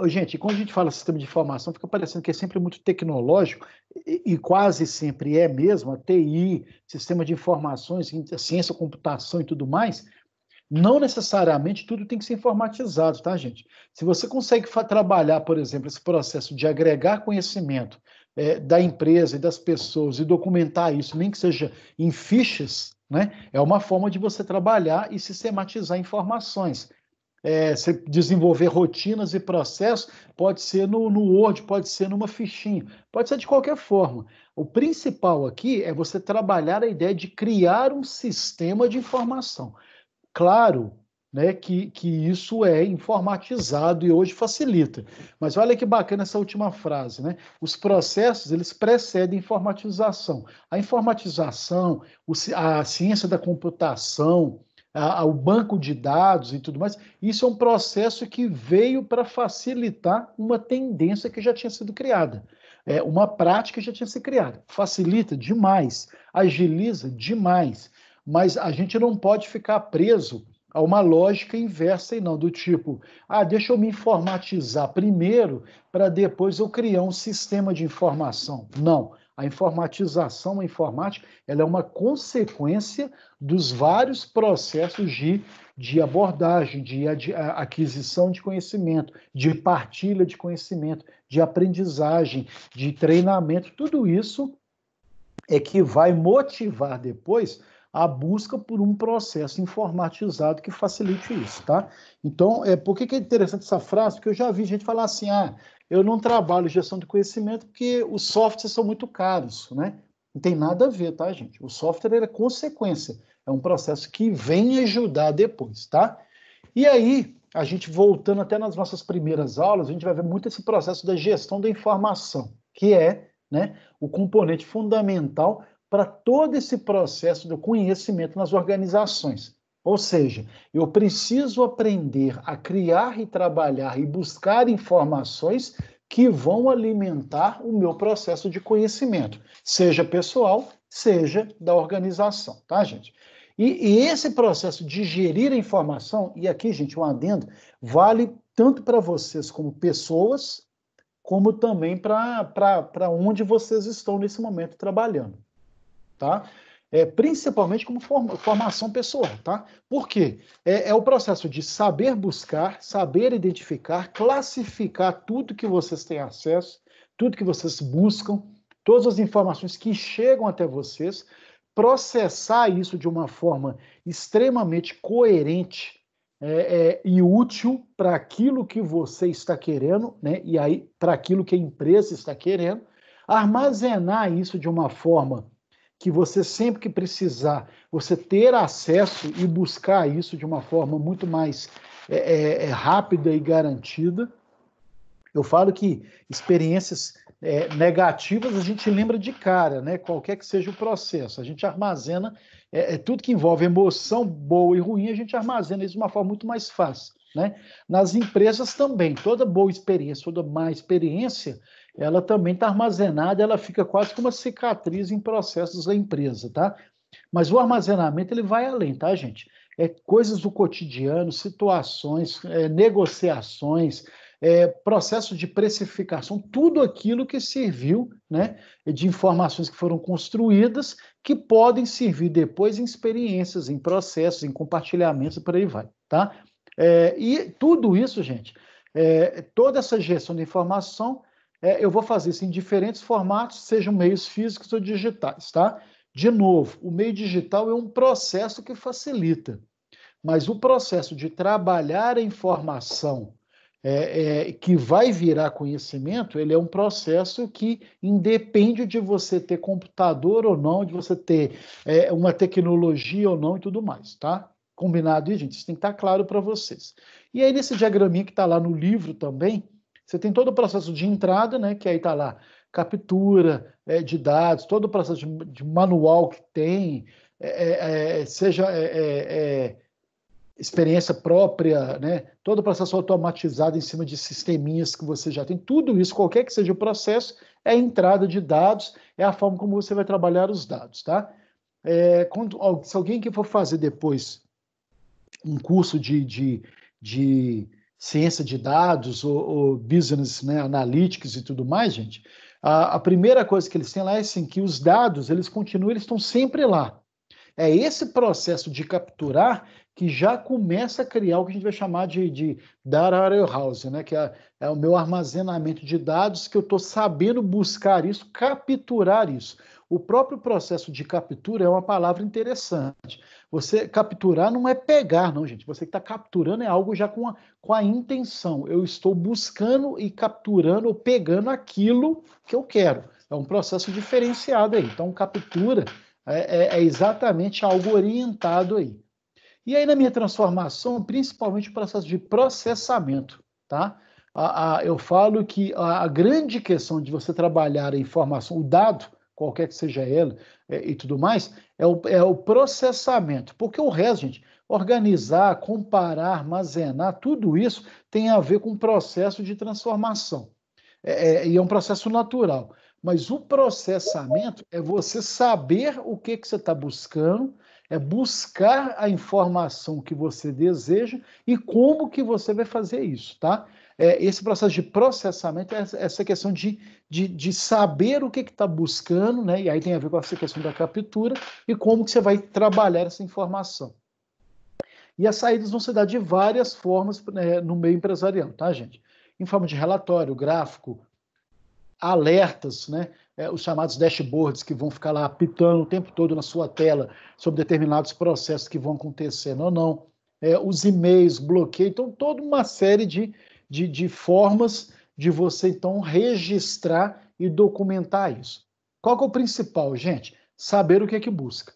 Gente, quando a gente fala sistema de informação, fica parecendo que é sempre muito tecnológico, e quase sempre é mesmo, a TI, sistema de informações, ciência, computação e tudo mais, não necessariamente tudo tem que ser informatizado, tá, gente? Se você consegue trabalhar, por exemplo, esse processo de agregar conhecimento da empresa e das pessoas e documentar isso, nem que seja em fichas, né, é uma forma de você trabalhar e sistematizar informações. Você desenvolver rotinas e processos, pode ser no Word, pode ser numa fichinha, pode ser de qualquer forma. O principal aqui é você trabalhar a ideia de criar um sistema de informação. Claro, né, que isso é informatizado e hoje facilita. Mas olha que bacana essa última frase, né? Os processos, eles precedem a informatização. A informatização, a ciência da computação, o banco de dados e tudo mais, isso é um processo que veio para facilitar uma tendência que já tinha sido criada. Uma prática que já tinha sido criada. Facilita demais, agiliza demais, mas a gente não pode ficar preso a uma lógica inversa e não, do tipo, deixa eu me informatizar primeiro para depois eu criar um sistema de informação. Não. A informatização, a informática, ela é uma consequência dos vários processos de abordagem, de aquisição de conhecimento, de partilha de conhecimento, de aprendizagem, de treinamento. Tudo isso é que vai motivar depois a busca por um processo informatizado que facilite isso, tá? Então, por que é interessante essa frase? Porque eu já vi gente falar assim, eu não trabalho gestão de conhecimento porque os softwares são muito caros, né? Não tem nada a ver, tá, gente? O software é consequência, é um processo que vem ajudar depois, tá? E aí, a gente voltando até nas nossas primeiras aulas, a gente vai ver muito esse processo da gestão da informação, que é, né, o componente fundamental para todo esse processo do conhecimento nas organizações. Ou seja, eu preciso aprender a criar e trabalhar e buscar informações que vão alimentar o meu processo de conhecimento, seja pessoal, seja da organização, tá, gente? E esse processo de gerir a informação, e aqui, gente, um adendo, vale tanto para vocês como pessoas, como também para onde vocês estão nesse momento trabalhando, tá? Principalmente como formação pessoal, tá? Por quê? É o processo de saber buscar, saber identificar, classificar tudo que vocês têm acesso, tudo que vocês buscam, todas as informações que chegam até vocês, processar isso de uma forma extremamente coerente e útil para aquilo que você está querendo, né? E aí para aquilo que a empresa está querendo, armazenar isso de uma forma que você sempre que precisar, você ter acesso e buscar isso de uma forma muito mais rápida e garantida. Eu falo que experiências negativas a gente lembra de cara, né? Qualquer que seja o processo. A gente armazena tudo que envolve emoção boa e ruim, a gente armazena isso de uma forma muito mais fácil, né? Nas empresas também, toda boa experiência, toda má experiência, ela também está armazenada, ela fica quase como uma cicatriz em processos da empresa, tá? Mas o armazenamento ele vai além, tá, gente? Coisas do cotidiano, situações, negociações, processo de precificação, tudo aquilo que serviu, né, de informações que foram construídas, que podem servir depois em experiências, em processos, em compartilhamentos e por aí vai, tá? E tudo isso, gente, toda essa gestão de informação, eu vou fazer isso em diferentes formatos, sejam meios físicos ou digitais, tá? De novo, o meio digital é um processo que facilita, mas o processo de trabalhar a informação que vai virar conhecimento, ele é um processo que independe de você ter computador ou não, de você ter uma tecnologia ou não e tudo mais, tá? Combinado aí, gente? Isso tem que estar claro para vocês. E aí, nesse diagraminha que está lá no livro também, você tem todo o processo de entrada, né? Que aí está lá, captura de dados, todo o processo de manual que tem, seja experiência própria, né? Todo o processo automatizado em cima de sisteminhas que você já tem, tudo isso, qualquer que seja o processo, é a entrada de dados, é a forma como você vai trabalhar os dados, tá? Se alguém que for fazer depois um curso de ciência de dados ou business, né, analytics e tudo mais, gente, a primeira coisa que eles têm lá é assim, que os dados, eles continuam, eles estão sempre lá. É esse processo de capturar que já começa a criar o que a gente vai chamar de data warehouse, né? Que é o meu armazenamento de dados, que eu estou sabendo buscar isso, capturar isso. O próprio processo de captura é uma palavra interessante. Você capturar não é pegar, não, gente. Você que está capturando é algo já com a intenção. Eu estou buscando e capturando ou pegando aquilo que eu quero. É um processo diferenciado aí. Então, captura é exatamente algo orientado aí. E aí, na minha transformação, principalmente o processo de processamento, tá? Eu falo que a grande questão de você trabalhar a informação, o dado, qualquer que seja ele e tudo mais, é o processamento. Porque o resto, gente, organizar, comparar, armazenar, tudo isso tem a ver com o processo de transformação. E é um processo natural. Mas o processamento é você saber o que você está buscando, é buscar a informação que você deseja e como que você vai fazer isso, tá? Esse processo de processamento é essa questão de saber o que está buscando, né? E aí tem a ver com essa questão da captura e como que você vai trabalhar essa informação. E as saídas vão se dar de várias formas no meio empresarial, tá, gente? Em forma de relatório, gráfico, alertas, né? Os chamados dashboards que vão ficar lá apitando o tempo todo na sua tela sobre determinados processos que vão acontecendo ou não, os e-mails, bloqueio, então toda uma série de formas de você então registrar e documentar isso. Qual que é o principal, gente? Saber o que é que busca.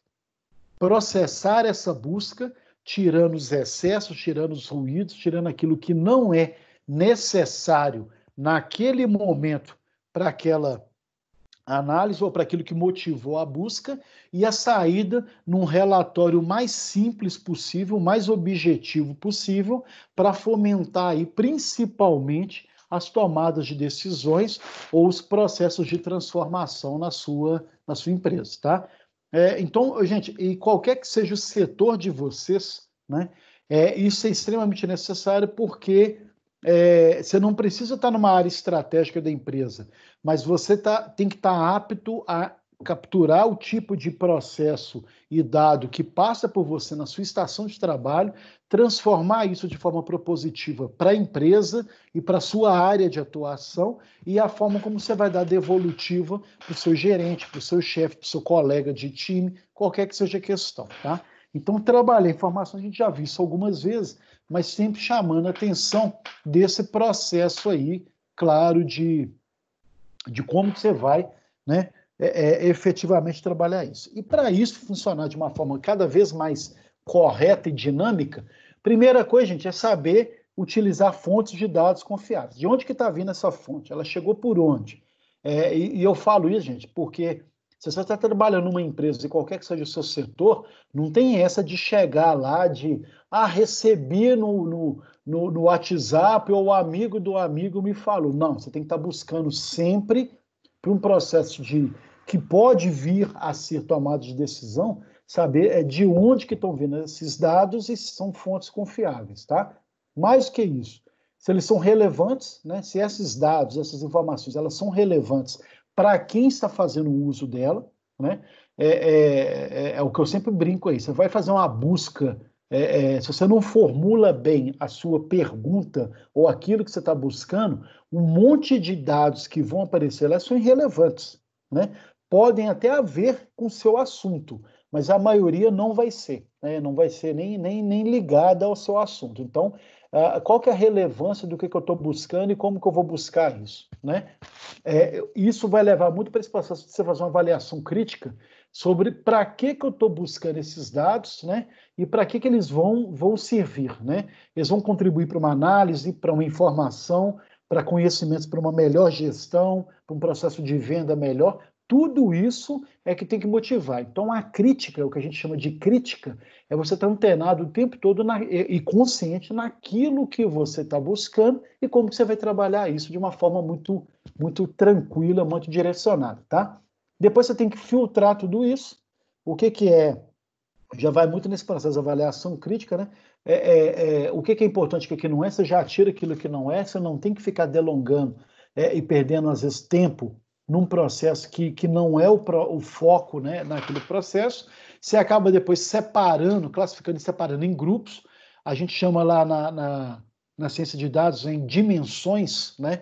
Processar essa busca, tirando os excessos, tirando os ruídos, tirando aquilo que não é necessário naquele momento para aquela análise ou para aquilo que motivou a busca e a saída num relatório mais simples possível, mais objetivo possível, para fomentar aí principalmente as tomadas de decisões ou os processos de transformação na sua empresa, tá? Então, gente, e qualquer que seja o setor de vocês, né, isso é extremamente necessário porque você não precisa estar numa área estratégica da empresa, mas você tem que estar apto a capturar o tipo de processo e dado que passa por você na sua estação de trabalho, transformar isso de forma propositiva para a empresa e para a sua área de atuação e a forma como você vai dar devolutiva para o seu gerente, para o seu chefe, para o seu colega de time, qualquer que seja a questão, tá? Então, trabalhar a informação, a gente já viu isso algumas vezes, mas sempre chamando a atenção desse processo aí, claro, de como que você vai, né, efetivamente trabalhar isso. E para isso funcionar de uma forma cada vez mais correta e dinâmica, primeira coisa, gente, é saber utilizar fontes de dados confiáveis. De onde que está vindo essa fonte? Ela chegou por onde? E eu falo isso, gente, porque se você está trabalhando numa empresa, de qualquer que seja o seu setor, não tem essa de chegar lá, recebi no WhatsApp ou o amigo do amigo me falou. Não, você tem que estar buscando sempre para um processo que pode vir a ser tomado de decisão, saber de onde que estão vindo esses dados e se são fontes confiáveis, tá? Mais do que isso, se eles são relevantes, né? Se esses dados, essas informações, elas são relevantes para quem está fazendo o uso dela, né? É o que eu sempre brinco aí. Você vai fazer uma busca, se você não formula bem a sua pergunta ou aquilo que você está buscando, um monte de dados que vão aparecer lá são irrelevantes, né? Podem até haver com o seu assunto, mas a maioria não vai ser, né? Não vai ser nem ligada ao seu assunto. Então, qual que é a relevância do que eu estou buscando e como que eu vou buscar isso, né? Isso vai levar muito para esse processo de você fazer uma avaliação crítica sobre para que eu estou buscando esses dados, né? E para que eles vão servir, né? Eles vão contribuir para uma análise, para uma informação, para conhecimentos, para uma melhor gestão, para um processo de venda melhor. Tudo isso é que tem que motivar. Então, a crítica, o que a gente chama de crítica, é você estar antenado o tempo todo e consciente naquilo que você está buscando e como que você vai trabalhar isso de uma forma muito, muito tranquila, muito direcionada, tá? Depois você tem que filtrar tudo isso. O que é? Já vai muito nesse processo de avaliação crítica, né? O que é importante e o que não é, você já tira aquilo que não é, você não tem que ficar delongando e perdendo, às vezes, tempo num processo que não é o foco, né, naquele processo. Você acaba depois separando, classificando e separando em grupos. A gente chama lá na ciência de dados em dimensões, né?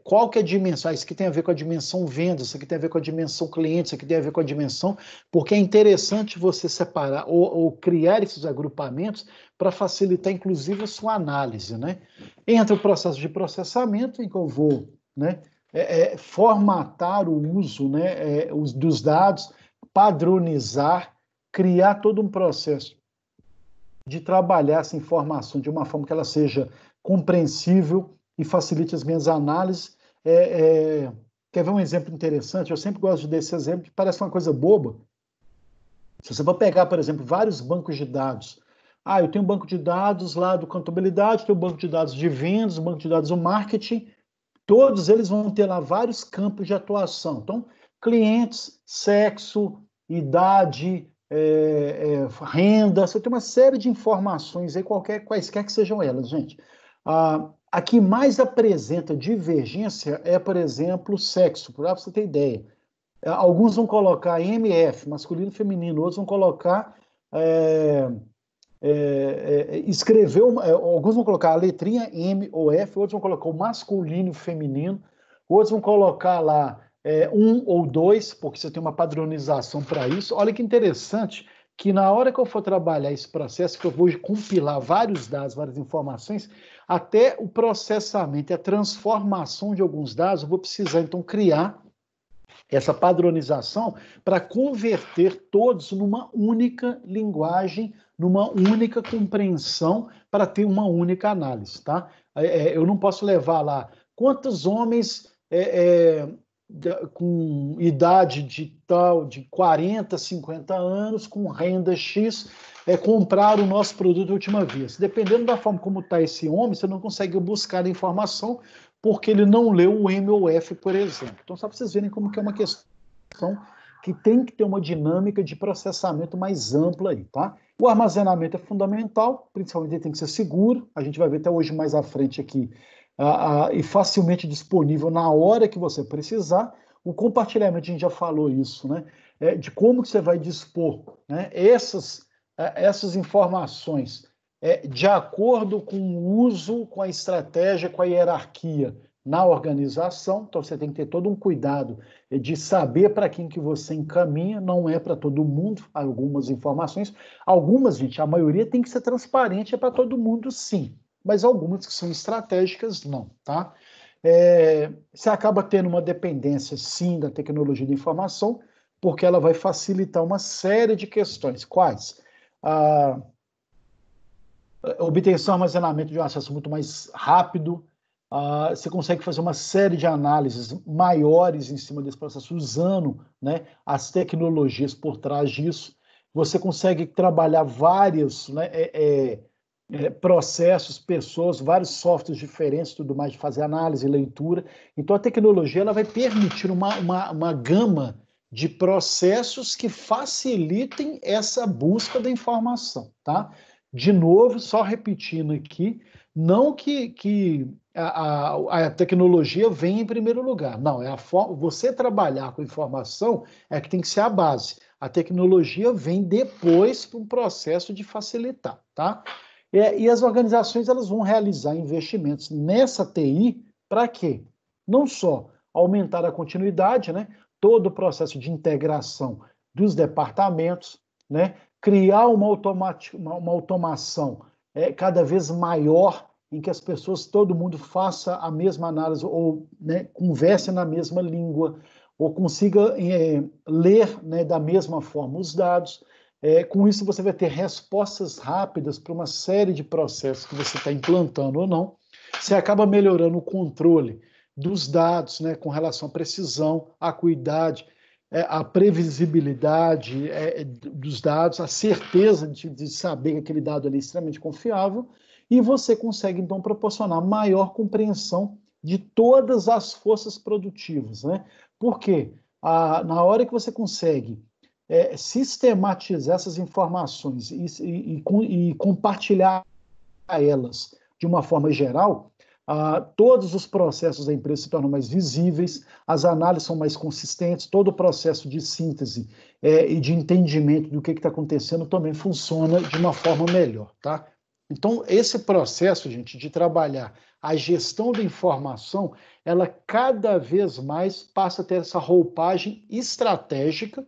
Qual que é a dimensão? Isso aqui tem a ver com a dimensão venda, isso aqui tem a ver com a dimensão cliente, isso aqui tem a ver com a dimensão, porque é interessante você separar ou criar esses agrupamentos para facilitar, inclusive, a sua análise, né? Entra o processo de processamento, em que eu vou, né, formatar o uso, né, dos dados, padronizar, criar todo um processo de trabalhar essa informação de uma forma que ela seja compreensível e facilite as minhas análises. Quer ver um exemplo interessante? Eu sempre gosto de dar esse exemplo, que parece uma coisa boba. Se você for pegar, por exemplo, vários bancos de dados. Eu tenho um banco de dados lá do contabilidade, tenho um banco de dados de vendas, um banco de dados do marketing. Todos eles vão ter lá vários campos de atuação. Então, clientes, sexo, idade, renda, você tem uma série de informações aí, quaisquer que sejam elas, gente. A que mais apresenta divergência é, por exemplo, sexo, para você ter ideia. Alguns vão colocar MF, masculino e feminino, outros vão colocar... alguns vão colocar a letrinha M ou F, outros vão colocar o masculino e o feminino, outros vão colocar lá 1 ou 2, porque você tem uma padronização para isso. Olha que interessante que na hora que eu for trabalhar esse processo, que eu vou compilar vários dados, várias informações, até o processamento e a transformação de alguns dados, eu vou precisar, então, criar essa padronização para converter todos numa única linguagem, numa única compreensão, para ter uma única análise, tá? Eu não posso levar lá quantos homens com idade de 40, 50 anos, com renda X, compraram o nosso produto de última vez. Dependendo da forma como está esse homem, você não consegue buscar a informação porque ele não leu o M ou F, por exemplo. Então, só para vocês verem como que é uma questão que tem que ter uma dinâmica de processamento mais ampla aí, tá? O armazenamento é fundamental, principalmente ele tem que ser seguro, a gente vai ver até hoje mais à frente aqui, e facilmente disponível na hora que você precisar. O compartilhamento, a gente já falou isso, né? De como que você vai dispor, né, essas informações de acordo com o uso, com a estratégia, com a hierarquia na organização. Então, você tem que ter todo um cuidado de saber para quem que você encaminha, não é para todo mundo, algumas informações. Algumas, gente, a maioria tem que ser transparente, é para todo mundo, sim, mas algumas que são estratégicas, não, tá? você acaba tendo uma dependência, sim, da tecnologia da informação, porque ela vai facilitar uma série de questões. Quais? A obtenção e armazenamento de um acesso muito mais rápido, você consegue fazer uma série de análises maiores em cima desse processo, usando, né, as tecnologias por trás disso. Você consegue trabalhar vários, né, processos, pessoas, vários softwares diferentes, tudo mais, de fazer análise e leitura. Então, a tecnologia ela vai permitir uma gama de processos que facilitem essa busca da informação, tá? De novo, só repetindo aqui, não que a tecnologia vem em primeiro lugar, não, você trabalhar com informação é que tem que ser a base. A tecnologia vem depois para um processo de facilitar, tá? E as organizações elas vão realizar investimentos nessa TI para quê? Não só aumentar a continuidade, né? Todo o processo de integração dos departamentos, né? Criar uma automação cada vez maior em que as pessoas, todo mundo faça a mesma análise ou, né, converse na mesma língua ou consiga ler, né, da mesma forma os dados. Com isso, você vai ter respostas rápidas para uma série de processos que você está implantando ou não. Você acaba melhorando o controle dos dados, né, com relação à precisão, acuidade, a previsibilidade dos dados, a certeza de saber que aquele dado ali é extremamente confiável, e você consegue, então, proporcionar maior compreensão de todas as forças produtivas, né? Por quê? Na hora que você consegue sistematizar essas informações e compartilhar elas de uma forma geral, todos os processos da empresa se tornam mais visíveis, as análises são mais consistentes, todo o processo de síntese e de entendimento do que está acontecendo também funciona de uma forma melhor, tá? Então, esse processo, gente, de trabalhar a gestão da informação, ela cada vez mais passa a ter essa roupagem estratégica.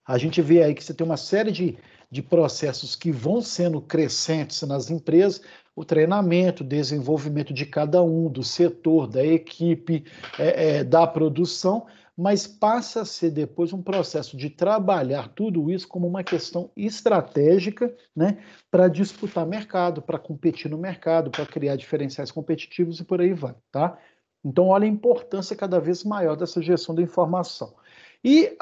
A gente vê aí que você tem uma série de processos que vão sendo crescentes nas empresas, o treinamento, o desenvolvimento de cada um, do setor, da equipe, da produção, mas passa a ser depois um processo de trabalhar tudo isso como uma questão estratégica, né, para disputar mercado, para competir no mercado, para criar diferenciais competitivos e por aí vai, tá? Então, olha a importância cada vez maior dessa gestão da informação. E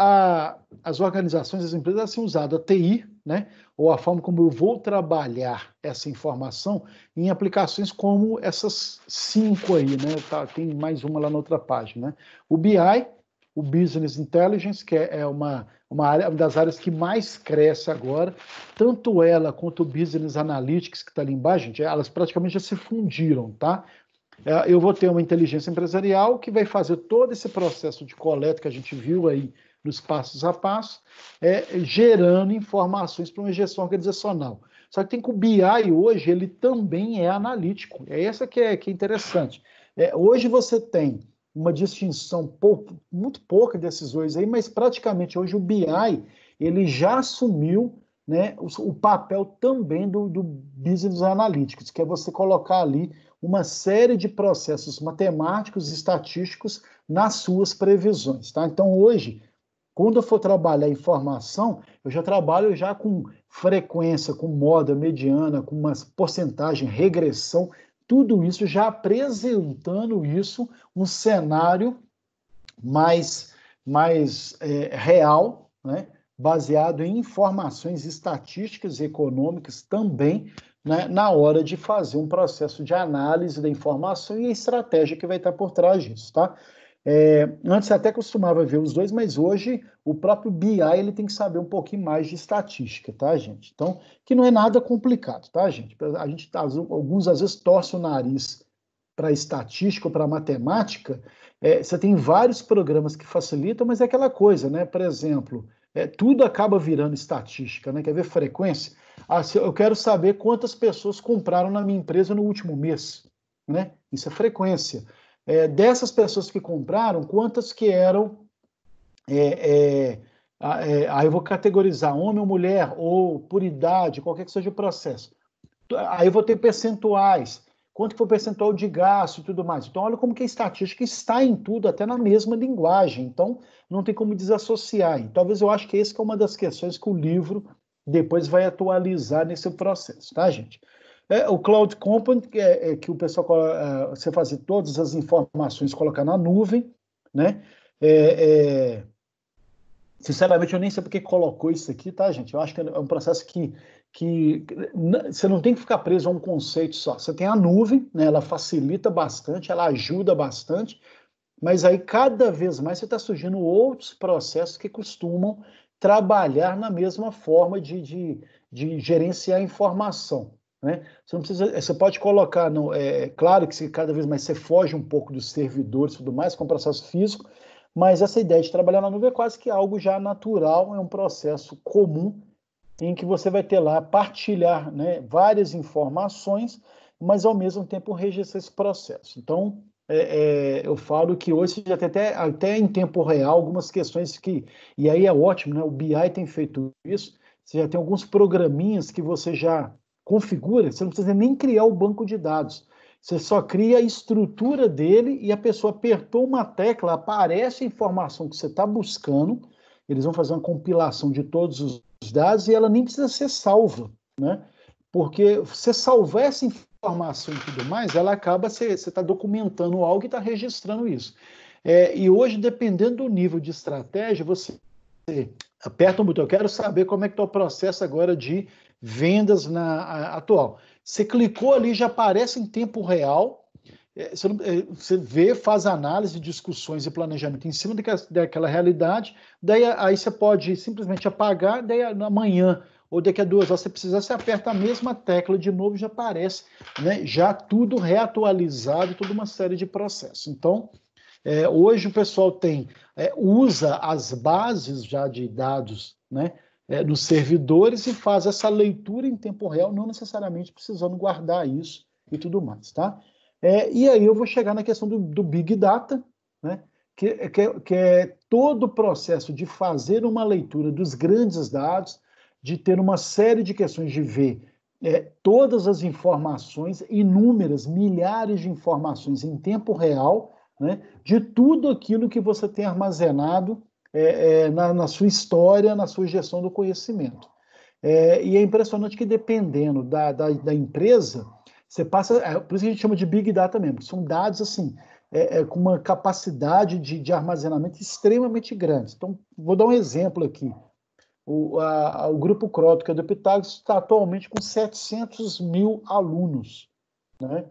as organizações, as empresas, têm usado a TI, né, ou a forma como eu vou trabalhar essa informação em aplicações como essas 5 aí, né? Tem mais uma lá na outra página, né? O BI, o Business Intelligence, que é uma das áreas que mais cresce agora, tanto ela quanto o Business Analytics, que está ali embaixo, gente, elas praticamente já se fundiram, tá? Eu vou ter uma inteligência empresarial que vai fazer todo esse processo de coleta que a gente viu aí nos passos a passo, gerando informações para uma gestão organizacional. Só que tem que o BI hoje, ele também é analítico. É essa que é interessante. Hoje você tem uma distinção, muito pouca desses dois aí, mas praticamente hoje o BI, ele já assumiu, né, o papel também do Business Analytics, que é você colocar ali uma série de processos matemáticos e estatísticos nas suas previsões, tá? Então, hoje, quando eu for trabalhar informação, eu já trabalho já com frequência, com moda, mediana, com uma porcentagem, regressão, tudo isso já apresentando isso, um cenário mais real, né? Baseado em informações estatísticas e econômicas também, né, na hora de fazer um processo de análise da informação e a estratégia que vai estar por trás disso, tá? Antes você até costumava ver os dois, mas hoje o próprio BI ele tem que saber um pouquinho mais de estatística, tá, gente? Então, que não é nada complicado, tá, gente? A gente, alguns às vezes torce o nariz para estatística ou para matemática, você tem vários programas que facilitam, mas é aquela coisa, né? Por exemplo, tudo acaba virando estatística, né? Quer ver frequência? Eu quero saber quantas pessoas compraram na minha empresa no último mês, né? Isso é frequência. Dessas pessoas que compraram, quantas que eram... aí eu vou categorizar homem ou mulher, ou por idade, qualquer que seja o processo. Aí eu vou ter percentuais. quanto que foi o percentual de gasto e tudo mais. Então, olha como que a estatística está em tudo, até na mesma linguagem. Então, não tem como desassociar. E talvez eu acho que essa que é uma das questões que o livro depois vai atualizar nesse processo, tá, gente? O Cloud Computing é que o pessoal, você fazer todas as informações, colocar na nuvem, né? Sinceramente, eu nem sei porque colocou isso aqui, tá, gente? Eu acho que é um processo que você não tem que ficar preso a um conceito só. Você tem a nuvem, né? Ela facilita bastante, ela ajuda bastante, mas aí cada vez mais você está surgindo outros processos que costumam trabalhar na mesma forma de gerenciar a informação, né? Você não precisa, você pode colocar, claro que cada vez mais você foge um pouco dos servidores e tudo mais, com o processo físico, mas essa ideia de trabalhar na nuvem é quase que algo já natural, é um processo comum em que você vai ter lá, partilhar, né, várias informações, mas ao mesmo tempo registrar esse processo. Então, eu falo que hoje já tem até em tempo real algumas questões que, e aí é ótimo, né? O BI tem feito isso, você já tem alguns programinhas que você já configura, você não precisa nem criar o banco de dados. Você só cria a estrutura dele e a pessoa apertou uma tecla, aparece a informação que você está buscando, eles vão fazer uma compilação de todos os dados e ela nem precisa ser salva, né? Porque você salvar essa informação e tudo mais, ela acaba, você está documentando algo e está registrando isso. E hoje, dependendo do nível de estratégia, você aperta um botão, eu quero saber como é que está o processo agora de vendas atual. Você clicou ali, já aparece em tempo real, você vê, faz análise, discussões e planejamento em cima daquela realidade, daí aí você pode simplesmente apagar, daí amanhã ou daqui a 2 horas, se precisar, você aperta a mesma tecla de novo, já aparece, né, já tudo reatualizado, toda uma série de processos. Então, hoje o pessoal usa as bases já de dados, né, nos servidores e faz essa leitura em tempo real, não necessariamente precisando guardar isso e tudo mais, tá? E aí eu vou chegar na questão do Big Data, né, que é todo o processo de fazer uma leitura dos grandes dados, de ter uma série de questões de ver todas as informações, inúmeras, milhares de informações em tempo real, né, de tudo aquilo que você tem armazenado na sua história, na sua gestão do conhecimento. E é impressionante que, dependendo da empresa, você passa... por isso que a gente chama de Big Data mesmo, que são dados assim, com uma capacidade de armazenamento extremamente grande. Então, vou dar um exemplo aqui. O Grupo Croto, que é do Pitágoras, está atualmente com 700 mil alunos, né?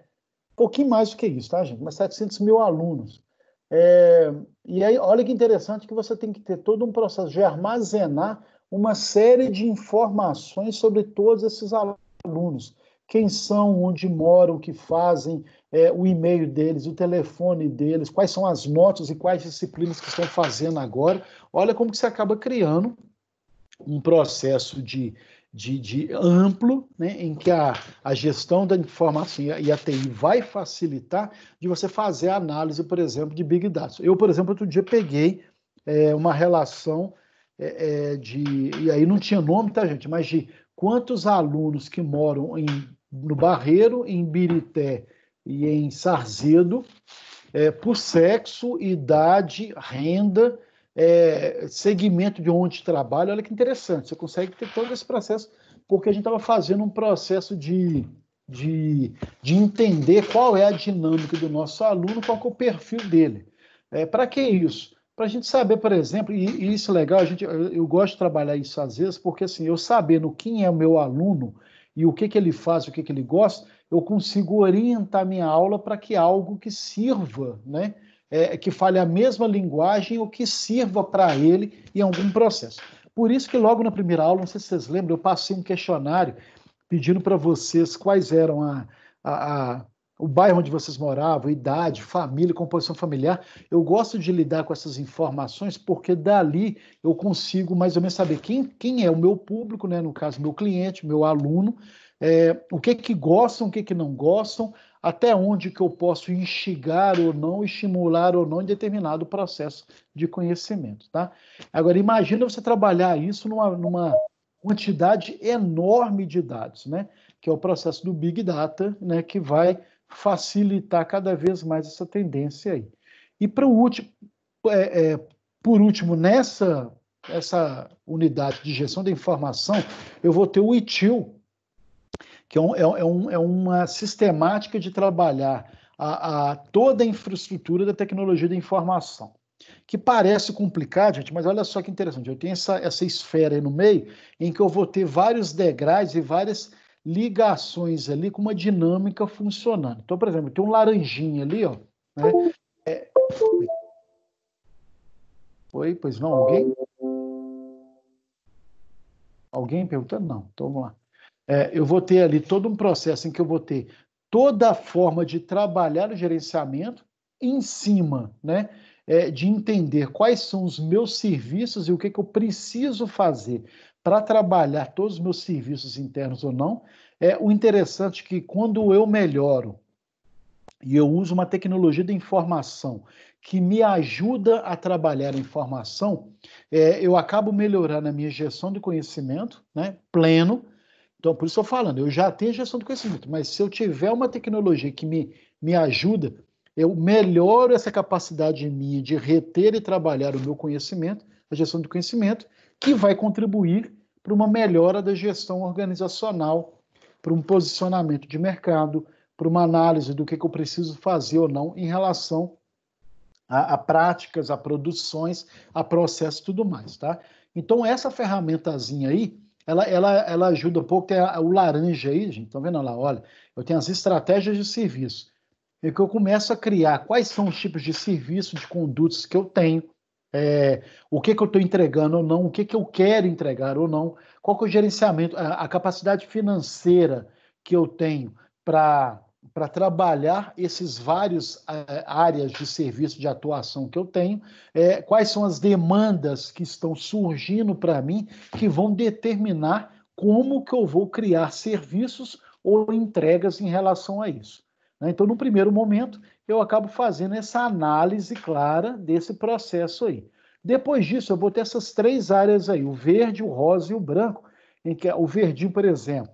Um pouquinho mais do que isso, tá, gente? Mas 700 mil alunos. E aí, olha que interessante que você tem que ter todo um processo de armazenar uma série de informações sobre todos esses alunos. Quem são, onde moram, o que fazem, o e-mail deles, o telefone deles, quais são as notas e quais disciplinas que estão fazendo agora. Olha como que você acaba criando um processo de amplo, né, em que a gestão da informação e a TI vai facilitar de você fazer a análise, por exemplo, de Big Data. Eu, por exemplo, outro dia peguei uma relação e aí não tinha nome, tá, gente? Mas de quantos alunos que moram no Barreiro, em Birité e em Sarzedo, por sexo, idade, renda, segmento de onde trabalha. Olha que interessante, você consegue ter todo esse processo, porque a gente estava fazendo um processo de entender qual é a dinâmica do nosso aluno, qual que é o perfil dele. Para que isso? Para a gente saber, por exemplo, e isso é legal, eu gosto de trabalhar isso às vezes, porque assim, eu sabendo quem é o meu aluno e o que ele faz, o que ele gosta, eu consigo orientar minha aula para que algo que sirva, né, que fale a mesma linguagem ou que sirva para ele em algum processo. Por isso que logo na primeira aula, não sei se vocês lembram, eu passei um questionário pedindo para vocês quais eram o bairro onde vocês moravam, idade, família, composição familiar. Eu gosto de lidar com essas informações porque dali eu consigo mais ou menos saber quem é o meu público, né? No caso, meu cliente, meu aluno, o que gostam, o que não gostam, até onde que eu posso instigar ou não, estimular ou não em determinado processo de conhecimento, tá? Agora, imagina você trabalhar isso numa quantidade enorme de dados, né? Que é o processo do Big Data, né? Que vai facilitar cada vez mais essa tendência aí. E por último, nessa unidade de gestão da informação, eu vou ter o ITIL, que é uma sistemática de trabalhar toda a infraestrutura da tecnologia da informação, que parece complicado, gente, mas olha só que interessante, eu tenho essa esfera aí no meio, em que eu vou ter vários degraus e várias ligações ali com uma dinâmica funcionando. Então, por exemplo, tem um laranjinha ali, ó, né? Oi, pois não, alguém? Alguém perguntando? Não, então vamos lá. Eu vou ter ali todo um processo em que eu vou ter toda a forma de trabalhar o gerenciamento em cima, né, de entender quais são os meus serviços e o que eu preciso fazer para trabalhar todos os meus serviços internos ou não. O interessante é que quando eu melhoro e eu uso uma tecnologia de informação que me ajuda a trabalhar a informação, eu acabo melhorando a minha gestão de conhecimento, né, pleno. Então, por isso eu estou falando, eu já tenho gestão de conhecimento, mas se eu tiver uma tecnologia que me ajuda, eu melhoro essa capacidade minha de reter e trabalhar o meu conhecimento, a gestão de conhecimento, que vai contribuir para uma melhora da gestão organizacional, para um posicionamento de mercado, para uma análise do que eu preciso fazer ou não em relação a práticas, a produções, a processos e tudo mais, tá? Então, essa ferramentazinha aí, ela ajuda um pouco, tem o laranja aí, gente, estão vendo lá? Olha, eu tenho as estratégias de serviço, e que eu começo a criar quais são os tipos de serviço, de condutas que eu tenho, o que eu estou entregando ou não, o que eu quero entregar ou não, qual que é o gerenciamento, a capacidade financeira que eu tenho para trabalhar esses vários áreas de serviço de atuação que eu tenho, quais são as demandas que estão surgindo para mim que vão determinar como que eu vou criar serviços ou entregas em relação a isso. Então, no primeiro momento, eu acabo fazendo essa análise clara desse processo aí. Depois disso, eu vou ter essas três áreas aí, o verde, o rosa e o branco, em que o verdinho, por exemplo,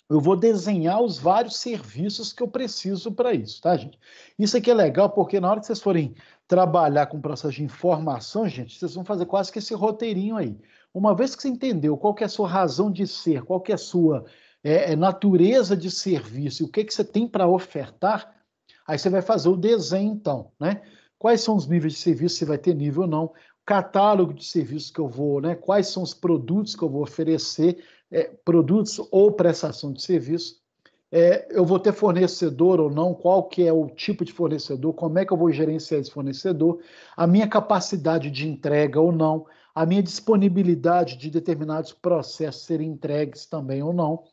eu vou desenhar os vários serviços que eu preciso para isso, tá, gente? Isso aqui é legal porque na hora que vocês forem trabalhar com o processo de informação, gente, vocês vão fazer quase que esse roteirinho aí. Uma vez que você entendeu qual que é a sua razão de ser, qual que é a sua natureza de serviço e o que você tem para ofertar, aí você vai fazer o desenho, então, né? Quais são os níveis de serviço, se vai ter nível ou não, catálogo de serviços que eu vou, né? Quais são os produtos que eu vou oferecer, produtos ou prestação de serviço, eu vou ter fornecedor ou não, qual que é o tipo de fornecedor, como é que eu vou gerenciar esse fornecedor, a minha capacidade de entrega ou não, a minha disponibilidade de determinados processos serem entregues também ou não,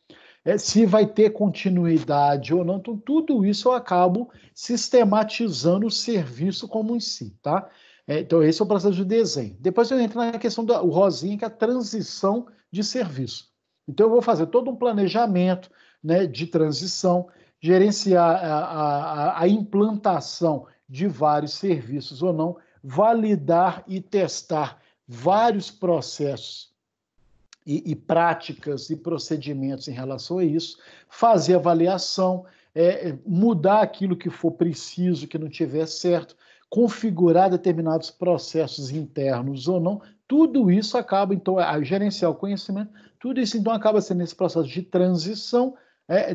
se vai ter continuidade ou não. Então, tudo isso eu acabo sistematizando o serviço como em si, tá? Então, esse é o processo de desenho. Depois eu entro na questão do rosinha, que é a transição de serviço. Então, eu vou fazer todo um planejamento, né, de transição, gerenciar a implantação de vários serviços ou não, validar e testar vários processos e práticas e procedimentos em relação a isso, fazer avaliação, mudar aquilo que for preciso, que não tiver certo, configurar determinados processos internos ou não, tudo isso acaba, então, a gerenciar o conhecimento, tudo isso, então, acaba sendo esse processo de transição,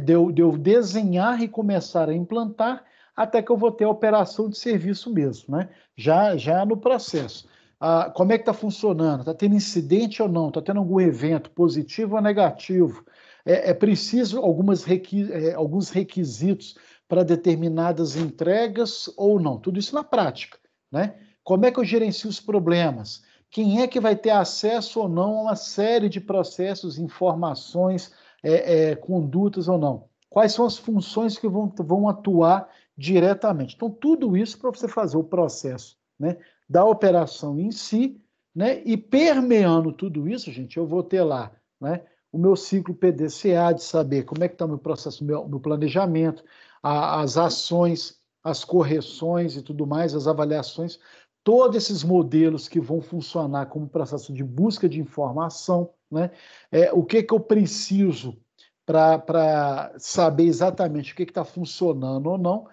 de eu desenhar e começar a implantar, até que eu vou ter a operação de serviço mesmo, né? Já no processo. Como é que está funcionando? Está tendo incidente ou não? Está tendo algum evento positivo ou negativo? É preciso alguns requisitos para determinadas entregas ou não? Tudo isso na prática, né? Como é que eu gerencio os problemas? Quem é que vai ter acesso ou não a uma série de processos, informações, condutas ou não? Quais são as funções que vão atuar diretamente? Então, tudo isso para você fazer o processo, né, da operação em si, né, e permeando tudo isso, gente, eu vou ter lá, né, o meu ciclo PDCA, de saber como é que está o meu processo, o meu planejamento, as ações, as correções e tudo mais, as avaliações, todos esses modelos que vão funcionar como processo de busca de informação, né, o que eu preciso para saber exatamente o que está funcionando ou não,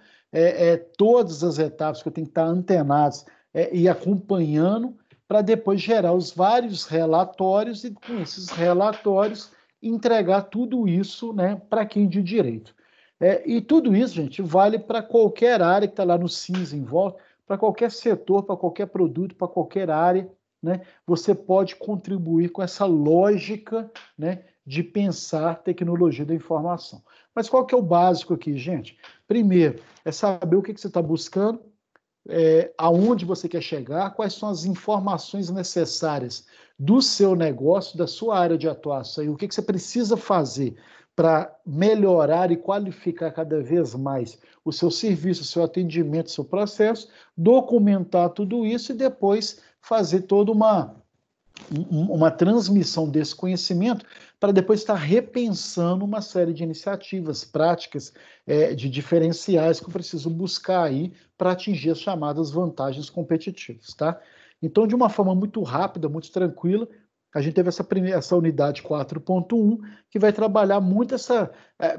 todas as etapas que eu tenho que estar antenados e acompanhando para depois gerar os vários relatórios e com esses relatórios entregar tudo isso, né, para quem de direito. E tudo isso, gente, vale para qualquer área que está lá no CIS em volta, para qualquer setor, para qualquer produto, para qualquer área, né? Você pode contribuir com essa lógica, né, de pensar tecnologia da informação. Mas qual que é o básico aqui, gente? Primeiro, é saber o que você está buscando, aonde você quer chegar, quais são as informações necessárias do seu negócio, da sua área de atuação, e o que você precisa fazer para melhorar e qualificar cada vez mais o seu serviço, o seu atendimento, o seu processo, documentar tudo isso e depois fazer toda uma transmissão desse conhecimento para depois estar repensando uma série de iniciativas, práticas, de diferenciais que eu preciso buscar aí para atingir as chamadas vantagens competitivas, tá? Então, de uma forma muito rápida, muito tranquila, a gente teve essa unidade 4.1, que vai trabalhar muito essa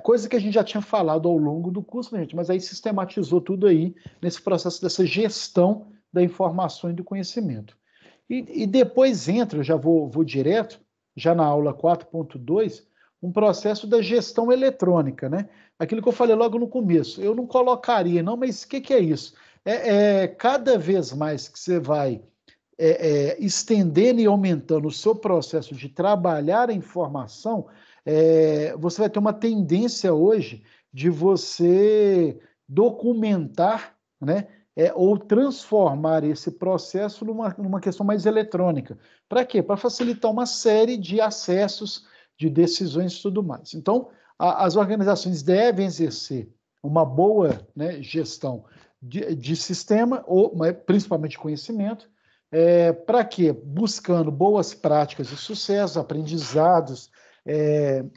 coisa que a gente já tinha falado ao longo do curso, gente, mas aí sistematizou tudo aí nesse processo dessa gestão da informação e do conhecimento. E depois entra, eu já vou direto, já na aula 4.2, um processo da gestão eletrônica, né? Aquilo que eu falei logo no começo, eu não colocaria, não, mas o que é isso? Cada vez mais que você vai estendendo e aumentando o seu processo de trabalhar a informação, você vai ter uma tendência hoje de você documentar, né, ou transformar esse processo numa questão mais eletrônica. Para quê? Para facilitar uma série de acessos, de decisões e tudo mais. Então, as organizações devem exercer uma boa, né, gestão de sistema, principalmente conhecimento. Para quê? Buscando boas práticas de sucesso, aprendizados,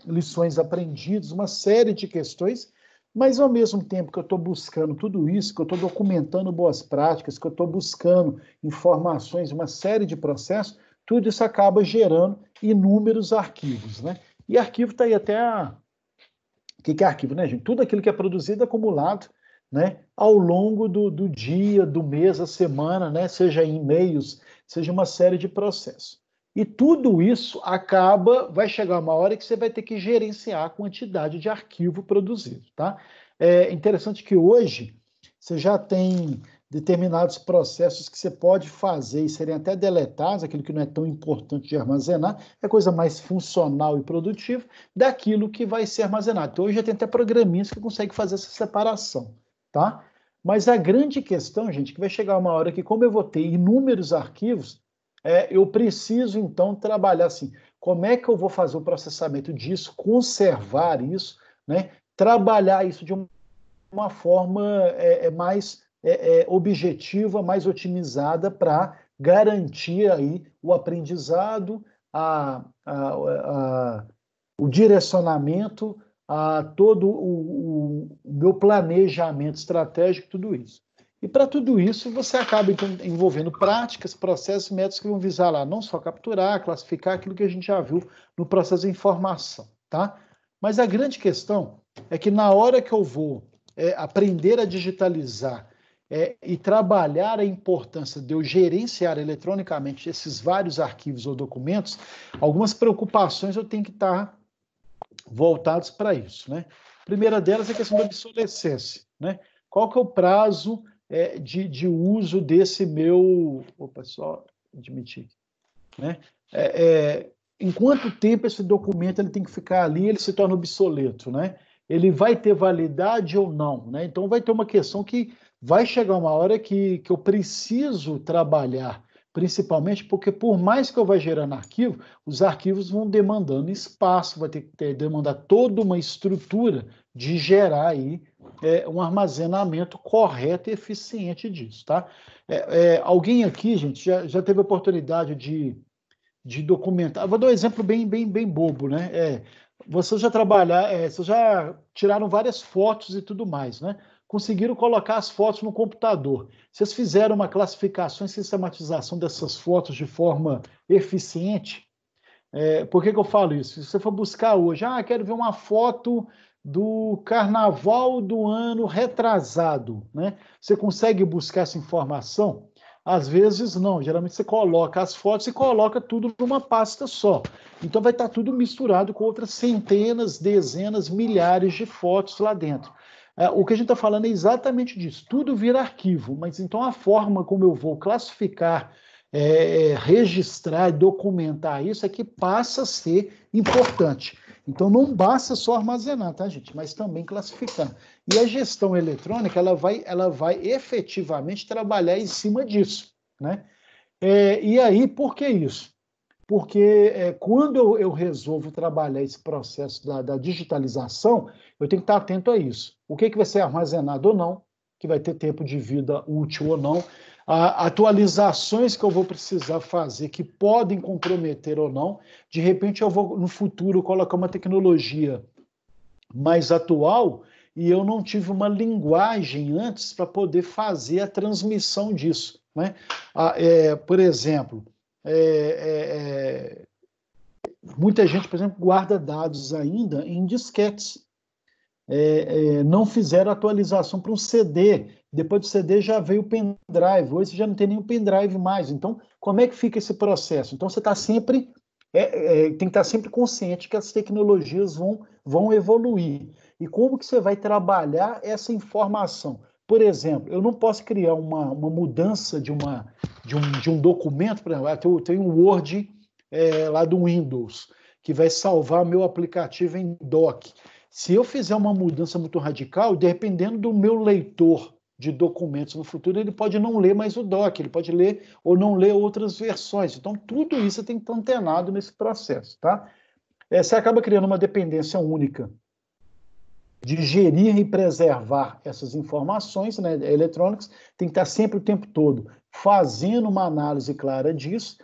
lições aprendidas, uma série de questões, mas ao mesmo tempo que eu estou buscando tudo isso, que eu estou documentando boas práticas, que eu estou buscando informações, uma série de processos, tudo isso acaba gerando inúmeros arquivos, né? E arquivo está aí até O que é arquivo, né, gente? Tudo aquilo que é produzido acumulado, né, ao longo do dia, do mês, da semana, né, seja em e-mails, seja uma série de processos. E tudo isso vai chegar uma hora que você vai ter que gerenciar a quantidade de arquivo produzido, tá? É interessante que hoje você já tem determinados processos que você pode fazer e serem até deletados, aquilo que não é tão importante de armazenar, é coisa mais funcional e produtiva daquilo que vai ser armazenado. Então, hoje já tem até programinhas que conseguem fazer essa separação, tá? Mas a grande questão, gente, que vai chegar uma hora que, como eu vou ter inúmeros arquivos, eu preciso, então, trabalhar assim, como é que eu vou fazer o processamento disso, conservar isso, né? Trabalhar isso de uma forma mais objetiva, mais otimizada para garantir aí o aprendizado, o direcionamento, todo o meu planejamento estratégico, tudo isso. E para tudo isso, você acaba então, envolvendo práticas, processos, métodos que vão visar lá não só capturar, classificar aquilo que a gente já viu no processo de informação, tá? Mas a grande questão é que na hora que eu vou aprender a digitalizar e trabalhar a importância de eu gerenciar eletronicamente esses vários arquivos ou documentos, algumas preocupações eu tenho que estar voltados para isso, né? A primeira delas é a questão da obsolescência, né? Qual que é o prazo de uso desse meu... Opa, só admitir, né? Em quanto tempo esse documento ele tem que ficar ali, ele se torna obsoleto, né? Ele vai ter validade ou não, né? Então vai ter uma questão que vai chegar uma hora que eu preciso trabalhar, principalmente porque por mais que eu vá gerando arquivo, os arquivos vão demandando espaço, vai ter que demandar toda uma estrutura de gerar aí um armazenamento correto e eficiente disso, tá? Alguém aqui, gente, já teve a oportunidade de documentar. Vou dar um exemplo bem bobo, né? Vocês já tiraram várias fotos e tudo mais, né? Conseguiram colocar as fotos no computador. Vocês fizeram uma classificação e sistematização dessas fotos de forma eficiente? Por que eu falo isso? Se você for buscar hoje, quero ver uma foto do carnaval do ano retrasado, né? Você consegue buscar essa informação? Às vezes não, geralmente você coloca as fotos e coloca tudo numa pasta só. Então vai estar tudo misturado com outras centenas, dezenas, milhares de fotos lá dentro. O que a gente está falando é exatamente disso, tudo vira arquivo, mas então a forma como eu vou classificar, registrar e documentar isso é que passa a ser importante. Então não basta só armazenar, tá, gente? Mas também classificar. E a gestão eletrônica, ela vai efetivamente trabalhar em cima disso, né? E aí, por que isso? Porque quando eu resolvo trabalhar esse processo da digitalização, eu tenho que estar atento a isso. O que vai ser armazenado ou não, que vai ter tempo de vida útil ou não, atualizações que eu vou precisar fazer que podem comprometer ou não. De repente eu vou, no futuro, colocar uma tecnologia mais atual e eu não tive uma linguagem antes para poder fazer a transmissão disso, né? Por exemplo, muita gente, por exemplo, guarda dados ainda em disquetes. Não fizeram atualização para um CD. Depois do CD já veio o pendrive. Hoje você já não tem nenhum pendrive mais. Então, como é que fica esse processo? Então, você está sempre... tem que estar sempre consciente que as tecnologias vão evoluir. E como que você vai trabalhar essa informação? Por exemplo, eu não posso criar uma mudança de um documento. Por exemplo, eu tenho um Word lá do Windows, que vai salvar meu aplicativo em doc. Se eu fizer uma mudança muito radical, dependendo do meu leitor de documentos no futuro, ele pode não ler mais o doc, ele pode ler ou não ler outras versões. Então, tudo isso tem que estar antenado nesse processo, tá? Você acaba criando uma dependência única de gerir e preservar essas informações, né, eletrônicas, tem que estar sempre o tempo todo fazendo uma análise clara disso.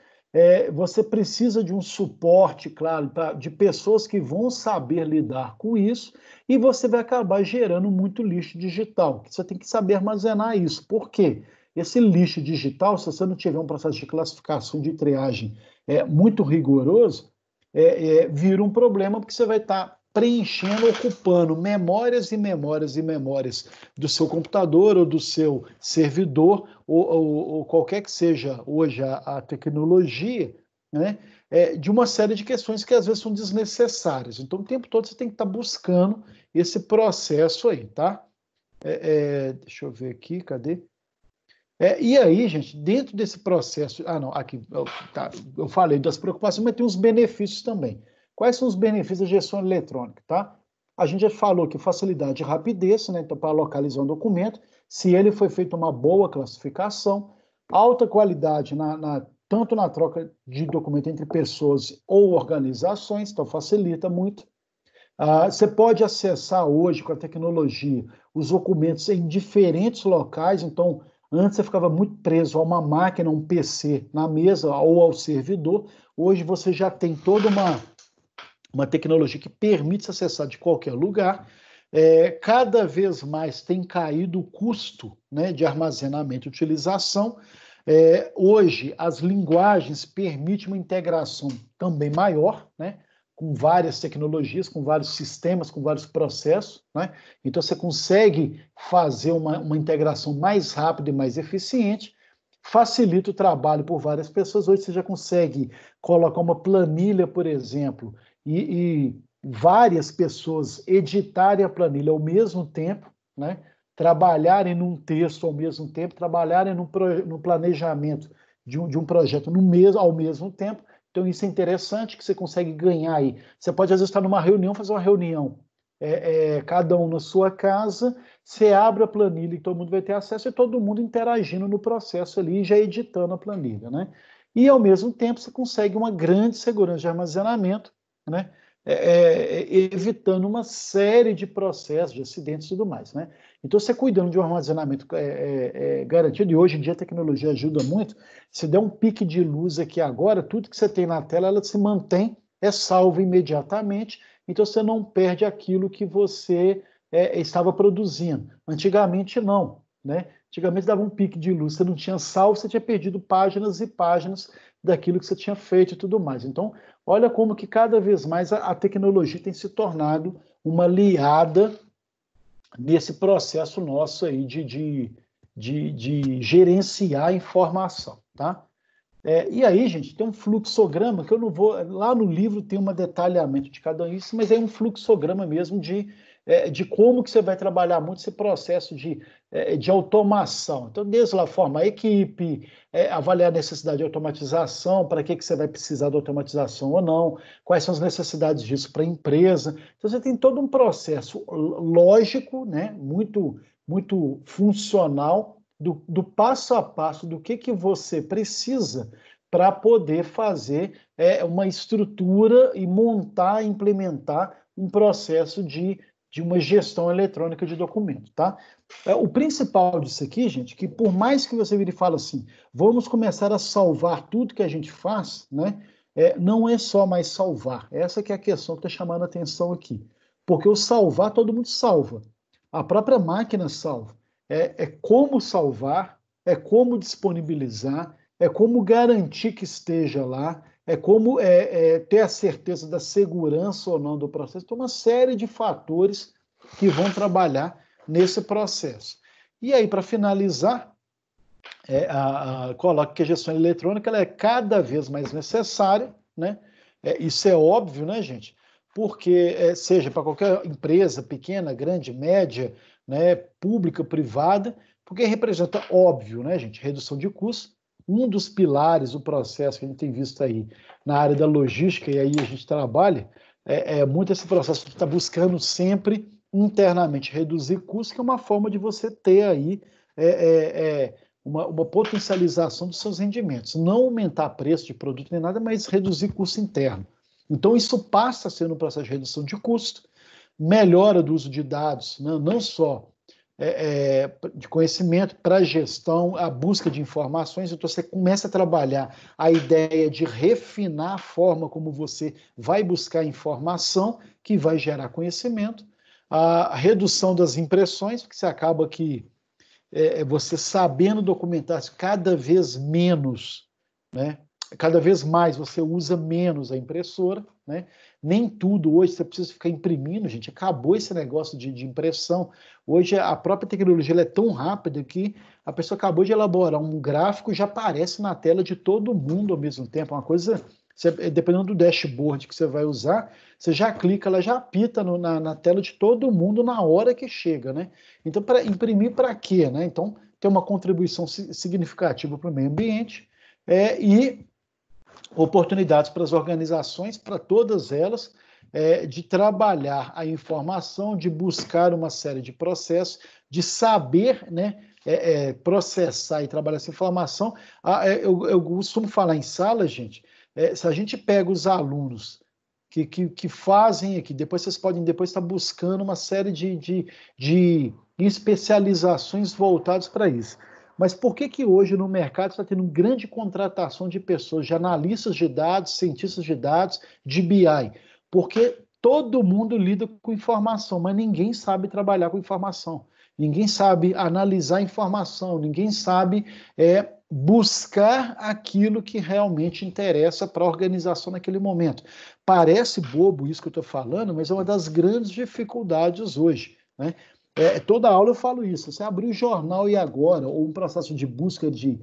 Você precisa de um suporte, claro, de pessoas que vão saber lidar com isso, e você vai acabar gerando muito lixo digital. Você tem que saber armazenar isso. Por quê? Esse lixo digital, se você não tiver um processo de classificação, de triagem muito rigoroso, vira um problema, porque você vai estar preenchendo, ocupando memórias e memórias e memórias do seu computador ou do seu servidor, ou qualquer que seja hoje a tecnologia, né, de uma série de questões que às vezes são desnecessárias. Então, o tempo todo você tem que estar buscando esse processo aí, tá? Deixa eu ver aqui, cadê? E aí, gente, dentro desse processo... aqui, eu falei das preocupações, mas tem os benefícios também. Quais são os benefícios da gestão eletrônica, tá? A gente já falou que facilidade e rapidez, né? Então, para localizar um documento, se ele foi feito uma boa classificação, alta qualidade tanto na troca de documento entre pessoas ou organizações, então facilita muito. Você pode acessar hoje, com a tecnologia, os documentos em diferentes locais. Então, antes você ficava muito preso a uma máquina, um PC na mesa ou ao servidor. Hoje você já tem toda uma tecnologia que permite se acessar de qualquer lugar. Cada vez mais tem caído o custo, né, de armazenamento e utilização. Hoje, as linguagens permitem uma integração também maior, né, com várias tecnologias, com vários sistemas, com vários processos, né? Então, você consegue fazer uma integração mais rápida e mais eficiente, facilita o trabalho por várias pessoas. Hoje você já consegue colocar uma planilha, por exemplo, e várias pessoas editarem a planilha ao mesmo tempo, né? Trabalharem num texto ao mesmo tempo, trabalharem no planejamento de um projeto ao mesmo tempo. Então, isso é interessante, que você consegue ganhar aí. Você pode, às vezes, estar numa reunião, fazer uma reunião, cada um na sua casa, você abre a planilha e todo mundo vai ter acesso, e todo mundo interagindo no processo ali, já editando a planilha, né? E, ao mesmo tempo, você consegue uma grande segurança de armazenamento, né? Evitando uma série de processos, de acidentes e tudo mais, né? Então, você cuidando de um armazenamento garantido, e hoje em dia a tecnologia ajuda muito. Se der um pique de luz aqui agora, tudo que você tem na tela, ela se mantém, salvo imediatamente, então você não perde aquilo que você estava produzindo. Antigamente, não, né? Antigamente dava um pique de luz, você não tinha salvo, você tinha perdido páginas e páginas daquilo que você tinha feito e tudo mais. Então, olha como que cada vez mais a tecnologia tem se tornado uma aliada nesse processo nosso aí de gerenciar a informação, tá? E aí, gente, tem um fluxograma que eu não vou... Lá no livro tem um detalhamento de cada isso, mas é um fluxograma mesmo de como que você vai trabalhar muito esse processo de automação. Então, desde lá, formar a equipe, avaliar a necessidade de automatização, para que você vai precisar de automatização ou não, quais são as necessidades disso para a empresa. Então, você tem todo um processo lógico, né, muito, muito funcional, do passo a passo do que você precisa para poder fazer uma estrutura e montar, implementar um processo de uma gestão eletrônica de documento, tá? O principal disso aqui, gente, que por mais que você vire e fale assim, vamos começar a salvar tudo que a gente faz, né? Não é só mais salvar. Essa que é a questão que está chamando a atenção aqui. Porque o salvar, todo mundo salva. A própria máquina salva. É como salvar, é como disponibilizar, é como garantir que esteja lá, é como ter a certeza da segurança ou não do processo. Então, uma série de fatores que vão trabalhar nesse processo. E aí, para finalizar, coloco que a gestão eletrônica ela é cada vez mais necessária, né? Isso é óbvio, né, gente? Porque, seja para qualquer empresa, pequena, grande, média, né, pública, privada, porque representa, óbvio, né, gente, redução de custos. Um dos pilares do processo que a gente tem visto aí na área da logística, e aí a gente trabalha, muito esse processo de estar buscando sempre internamente reduzir custos, que é uma forma de você ter aí uma potencialização dos seus rendimentos. Não aumentar preço de produto nem nada, mas reduzir custo interno. Então, isso passa a ser um processo de redução de custo, melhora do uso de dados, né? Não só de conhecimento para gestão, a busca de informações. Então, você começa a trabalhar a ideia de refinar a forma como você vai buscar informação, que vai gerar conhecimento, a redução das impressões, porque você acaba que você sabendo documentar cada vez menos, né? Cada vez mais você usa menos a impressora, né? Nem tudo hoje você precisa ficar imprimindo, gente. Acabou esse negócio de impressão. Hoje a própria tecnologia ela é tão rápida que a pessoa acabou de elaborar um gráfico e já aparece na tela de todo mundo ao mesmo tempo. Uma coisa, dependendo do dashboard que você vai usar, você já clica, ela já apita na tela de todo mundo na hora que chega, né? Então, para imprimir para quê, né? Então, tem uma contribuição significativa para o meio ambiente e oportunidades para as organizações, para todas elas, de trabalhar a informação, de buscar uma série de processos, de saber, né, processar e trabalhar essa informação. Eu costumo falar em sala, gente, se a gente pega os alunos que fazem aqui, depois vocês podem estar buscando uma série de especializações voltadas para isso. Mas por que hoje no mercado está tendo grande contratação de pessoas, de analistas de dados, cientistas de dados, de BI? Porque todo mundo lida com informação, mas ninguém sabe trabalhar com informação. Ninguém sabe analisar informação, ninguém sabe buscar aquilo que realmente interessa para a organização naquele momento. Parece bobo isso que eu estou falando, mas é uma das grandes dificuldades hoje, né? Toda aula eu falo isso. Você abrir o jornal e agora, ou um processo de busca de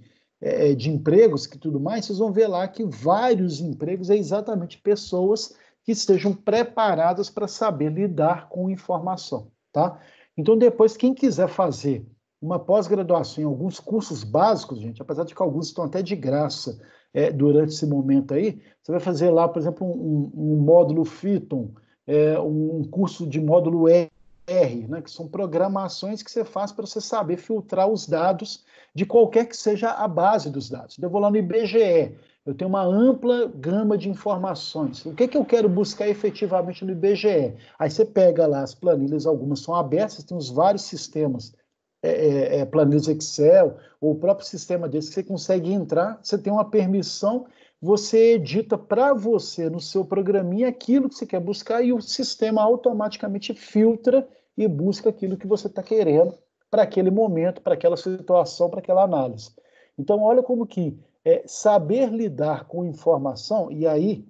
empregos e tudo mais, vocês vão ver lá que vários empregos é exatamente pessoas que estejam preparadas para saber lidar com informação, tá? Então, depois, quem quiser fazer uma pós-graduação em alguns cursos básicos, gente, apesar de que alguns estão até de graça durante esse momento aí, você vai fazer lá, por exemplo, um módulo Python, um curso de módulo R, né, que são programações que você faz para você saber filtrar os dados de qualquer que seja a base dos dados. Eu vou lá no IBGE, eu tenho uma ampla gama de informações. O que eu quero buscar efetivamente no IBGE? Aí você pega lá as planilhas, algumas são abertas, tem os vários sistemas, planilhas Excel, ou o próprio sistema desse que você consegue entrar, você tem uma permissão, você edita para você, no seu programinha, aquilo que você quer buscar e o sistema automaticamente filtra e busca aquilo que você está querendo para aquele momento, para aquela situação, para aquela análise. Então, olha como que saber lidar com informação, e aí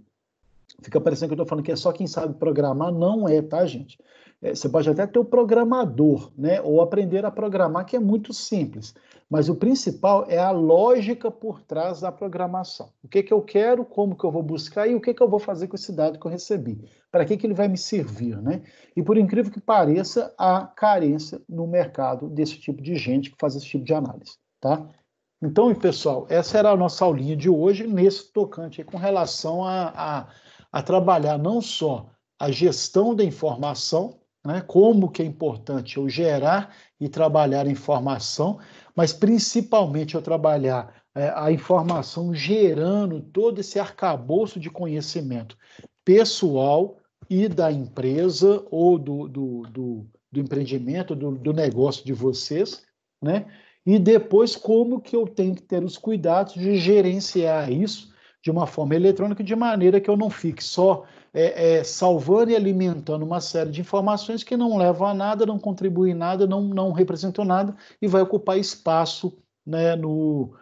Fica parecendo que eu estou falando que é só quem sabe programar. Não é, tá, gente? Você pode até ter o programador, né? Ou aprender a programar, que é muito simples. Mas o principal é a lógica por trás da programação. O que eu quero, como que eu vou buscar e o que eu vou fazer com esse dado que eu recebi. Para que ele vai me servir, né? E por incrível que pareça, há carência no mercado desse tipo de gente que faz esse tipo de análise, tá? Então, pessoal, essa era a nossa aulinha de hoje, nesse tocante aí, com relação a trabalhar não só a gestão da informação, né, como que é importante eu gerar e trabalhar a informação, mas principalmente eu trabalhar a informação gerando todo esse arcabouço de conhecimento pessoal e da empresa ou do empreendimento, do negócio de vocês, né? E depois como que eu tenho que ter os cuidados de gerenciar isso de uma forma eletrônica, de maneira que eu não fique só salvando e alimentando uma série de informações que não levam a nada, não contribuem em nada, não representam nada e vai ocupar espaço, né, no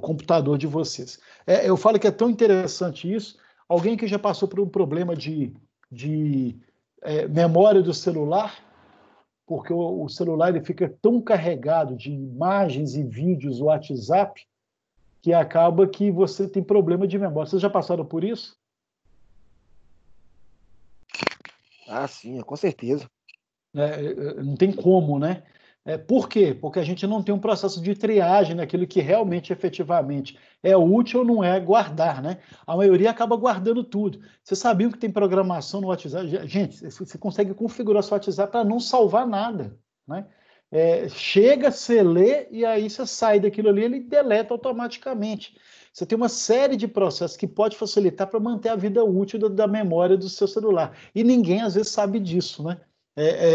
computador de vocês. Eu falo que é tão interessante isso. Alguém que já passou por um problema de memória do celular, porque o celular ele fica tão carregado de imagens e vídeos, o WhatsApp, que acaba que você tem problema de memória. Vocês já passaram por isso? Ah, sim, com certeza. Não tem como, né? Por quê? Porque a gente não tem um processo de triagem naquilo que realmente, efetivamente, é útil ou não é guardar, né? A maioria acaba guardando tudo. Vocês sabiam que tem programação no WhatsApp? Gente, você consegue configurar seu WhatsApp para não salvar nada, né? Chega, você lê e aí você sai daquilo ali, ele deleta automaticamente. Você tem uma série de processos que pode facilitar para manter a vida útil da memória do seu celular. E ninguém, às vezes, sabe disso, né?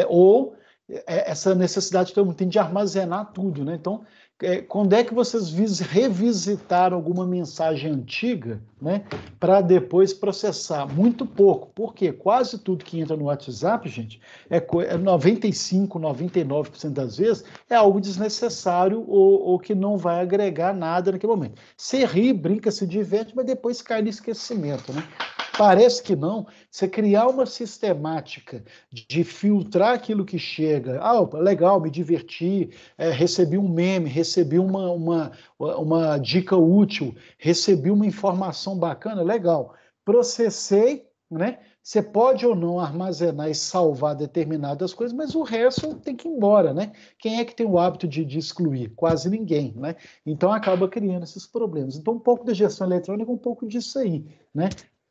Ou essa necessidade que tem de armazenar tudo, né? Então, quando é que vocês revisitaram alguma mensagem antiga, né, para depois processar? Muito pouco, porque quase tudo que entra no WhatsApp, gente, 95, 99% das vezes é algo desnecessário ou que não vai agregar nada naquele momento. Você ri, brinca, se diverte, mas depois cai no esquecimento, né? Parece que não. Você criar uma sistemática de filtrar aquilo que chega. Legal, me diverti, recebi um meme, recebi uma dica útil, recebi uma informação bacana, legal. Processei, né? Você pode ou não armazenar e salvar determinadas coisas, mas o resto tem que ir embora, né? Quem é que tem o hábito de excluir? Quase ninguém, né? Então acaba criando esses problemas. Então um pouco da gestão eletrônica, um pouco disso aí, né?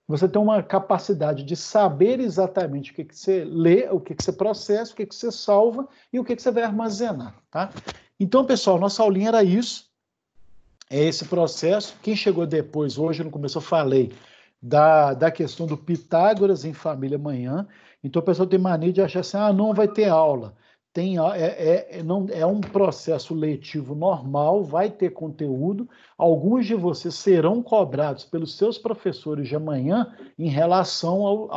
Você tem uma capacidade de saber exatamente o que você lê, o que você processa, o que você salva e o que você vai armazenar, tá? Então, pessoal, nossa aulinha era isso. É esse processo. Quem chegou depois, hoje no começo eu falei da questão do Pitágoras em família amanhã. Então, o pessoal tem mania de achar assim, não vai ter aula. É um processo letivo normal, vai ter conteúdo. Alguns de vocês serão cobrados pelos seus professores de amanhã em relação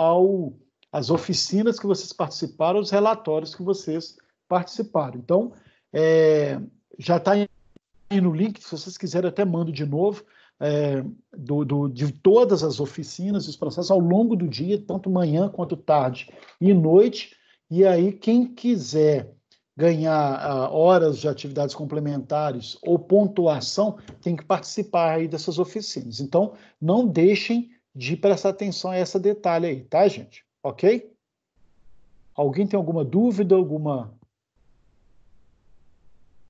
às oficinas que vocês participaram, aos relatórios que vocês participaram. Então, já está aí no link, se vocês quiserem até mando de novo, de todas as oficinas, os processos ao longo do dia, tanto manhã quanto tarde e noite. E aí, quem quiser ganhar horas de atividades complementares ou pontuação, tem que participar aí dessas oficinas. Então, não deixem de prestar atenção a esse detalhe aí, tá, gente? Ok? Alguém tem alguma dúvida, alguma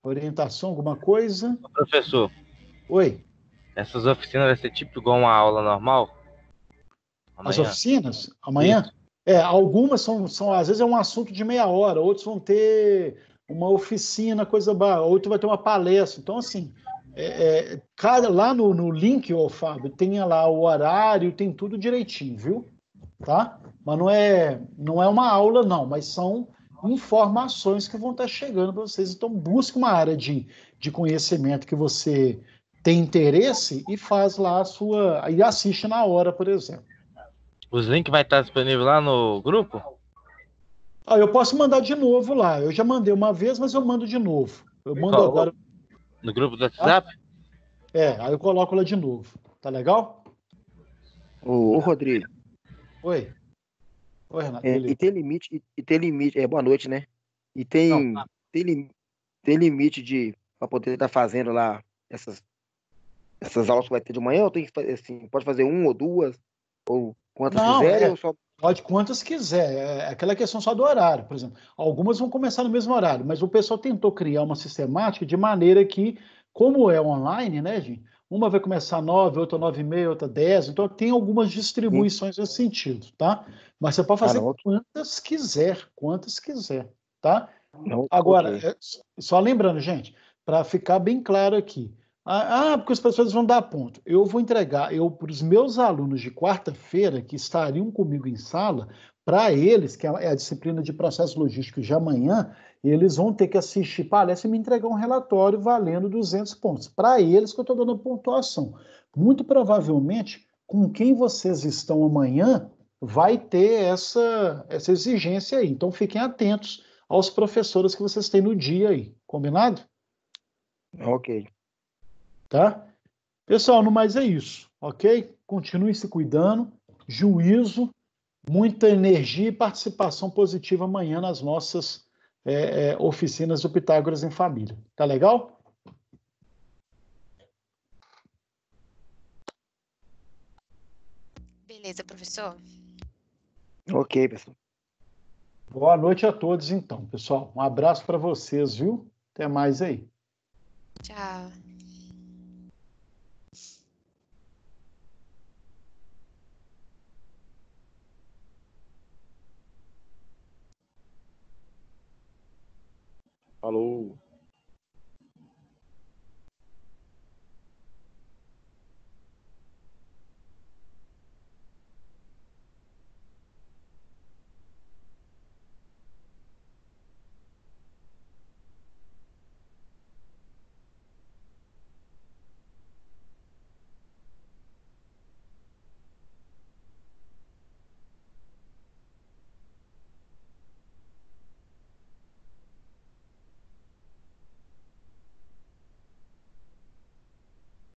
orientação, alguma coisa? Professor. Oi. Essas oficinas vai ser tipo igual uma aula normal? Amanhã. As oficinas? Amanhã? Isso. Algumas são, às vezes é um assunto de meia hora, outros vão ter uma oficina, outro vai ter uma palestra. Então, assim, lá no link, Fábio, tem lá o horário, tem tudo direitinho, viu? Tá? Mas não é uma aula, não, mas são informações que vão estar chegando para vocês. Então, busque uma área de conhecimento que você tem interesse e faz lá e assiste na hora, por exemplo. Os links vai estar disponível lá no grupo? Eu posso mandar de novo lá. Eu já mandei uma vez, mas eu mando de novo. Eu mando agora. No grupo do WhatsApp? Aí eu coloco lá de novo. Tá legal? Ô Rodrigo. Oi. Oi, Renato, E beleza. tem limite, boa noite, né? E Não, tem, lim- tem limite de para poder estar fazendo lá essas aulas que vai ter de manhã, ou tem que fazer assim, pode fazer uma ou duas, ou quantas não, quiserem, ou só. pode quantas quiser. É aquela questão só do horário, por exemplo. Algumas vão começar no mesmo horário, mas o pessoal tentou criar uma sistemática de maneira que, como é online, né, gente? Uma vai começar 9, outra 9h30, outra 10. Então tem algumas Sim. distribuições nesse sentido, tá? Mas você pode Ah, fazer não, quantas quiser, tá? não, Agora, ok. só lembrando, gente, para ficar bem claro aqui. Porque as pessoas vão dar ponto. Eu vou entregar, para os meus alunos de quarta-feira, que estariam comigo em sala, para eles, que é a disciplina de processos logísticos de amanhã, eles vão ter que assistir palestra e me entregar um relatório valendo 200 pontos. Para eles que eu estou dando pontuação. Muito provavelmente, com quem vocês estão amanhã, vai ter essa exigência aí. Então, fiquem atentos aos professores que vocês têm no dia aí, combinado? Ok. Tá? Pessoal, no mais é isso, ok? Continue se cuidando, juízo, muita energia e participação positiva amanhã nas nossas oficinas do Pitágoras em Família. Tá legal? Beleza, professor? Ok, pessoal. Boa noite a todos, então, pessoal. Um abraço para vocês, viu? Até mais aí. Tchau. Falou.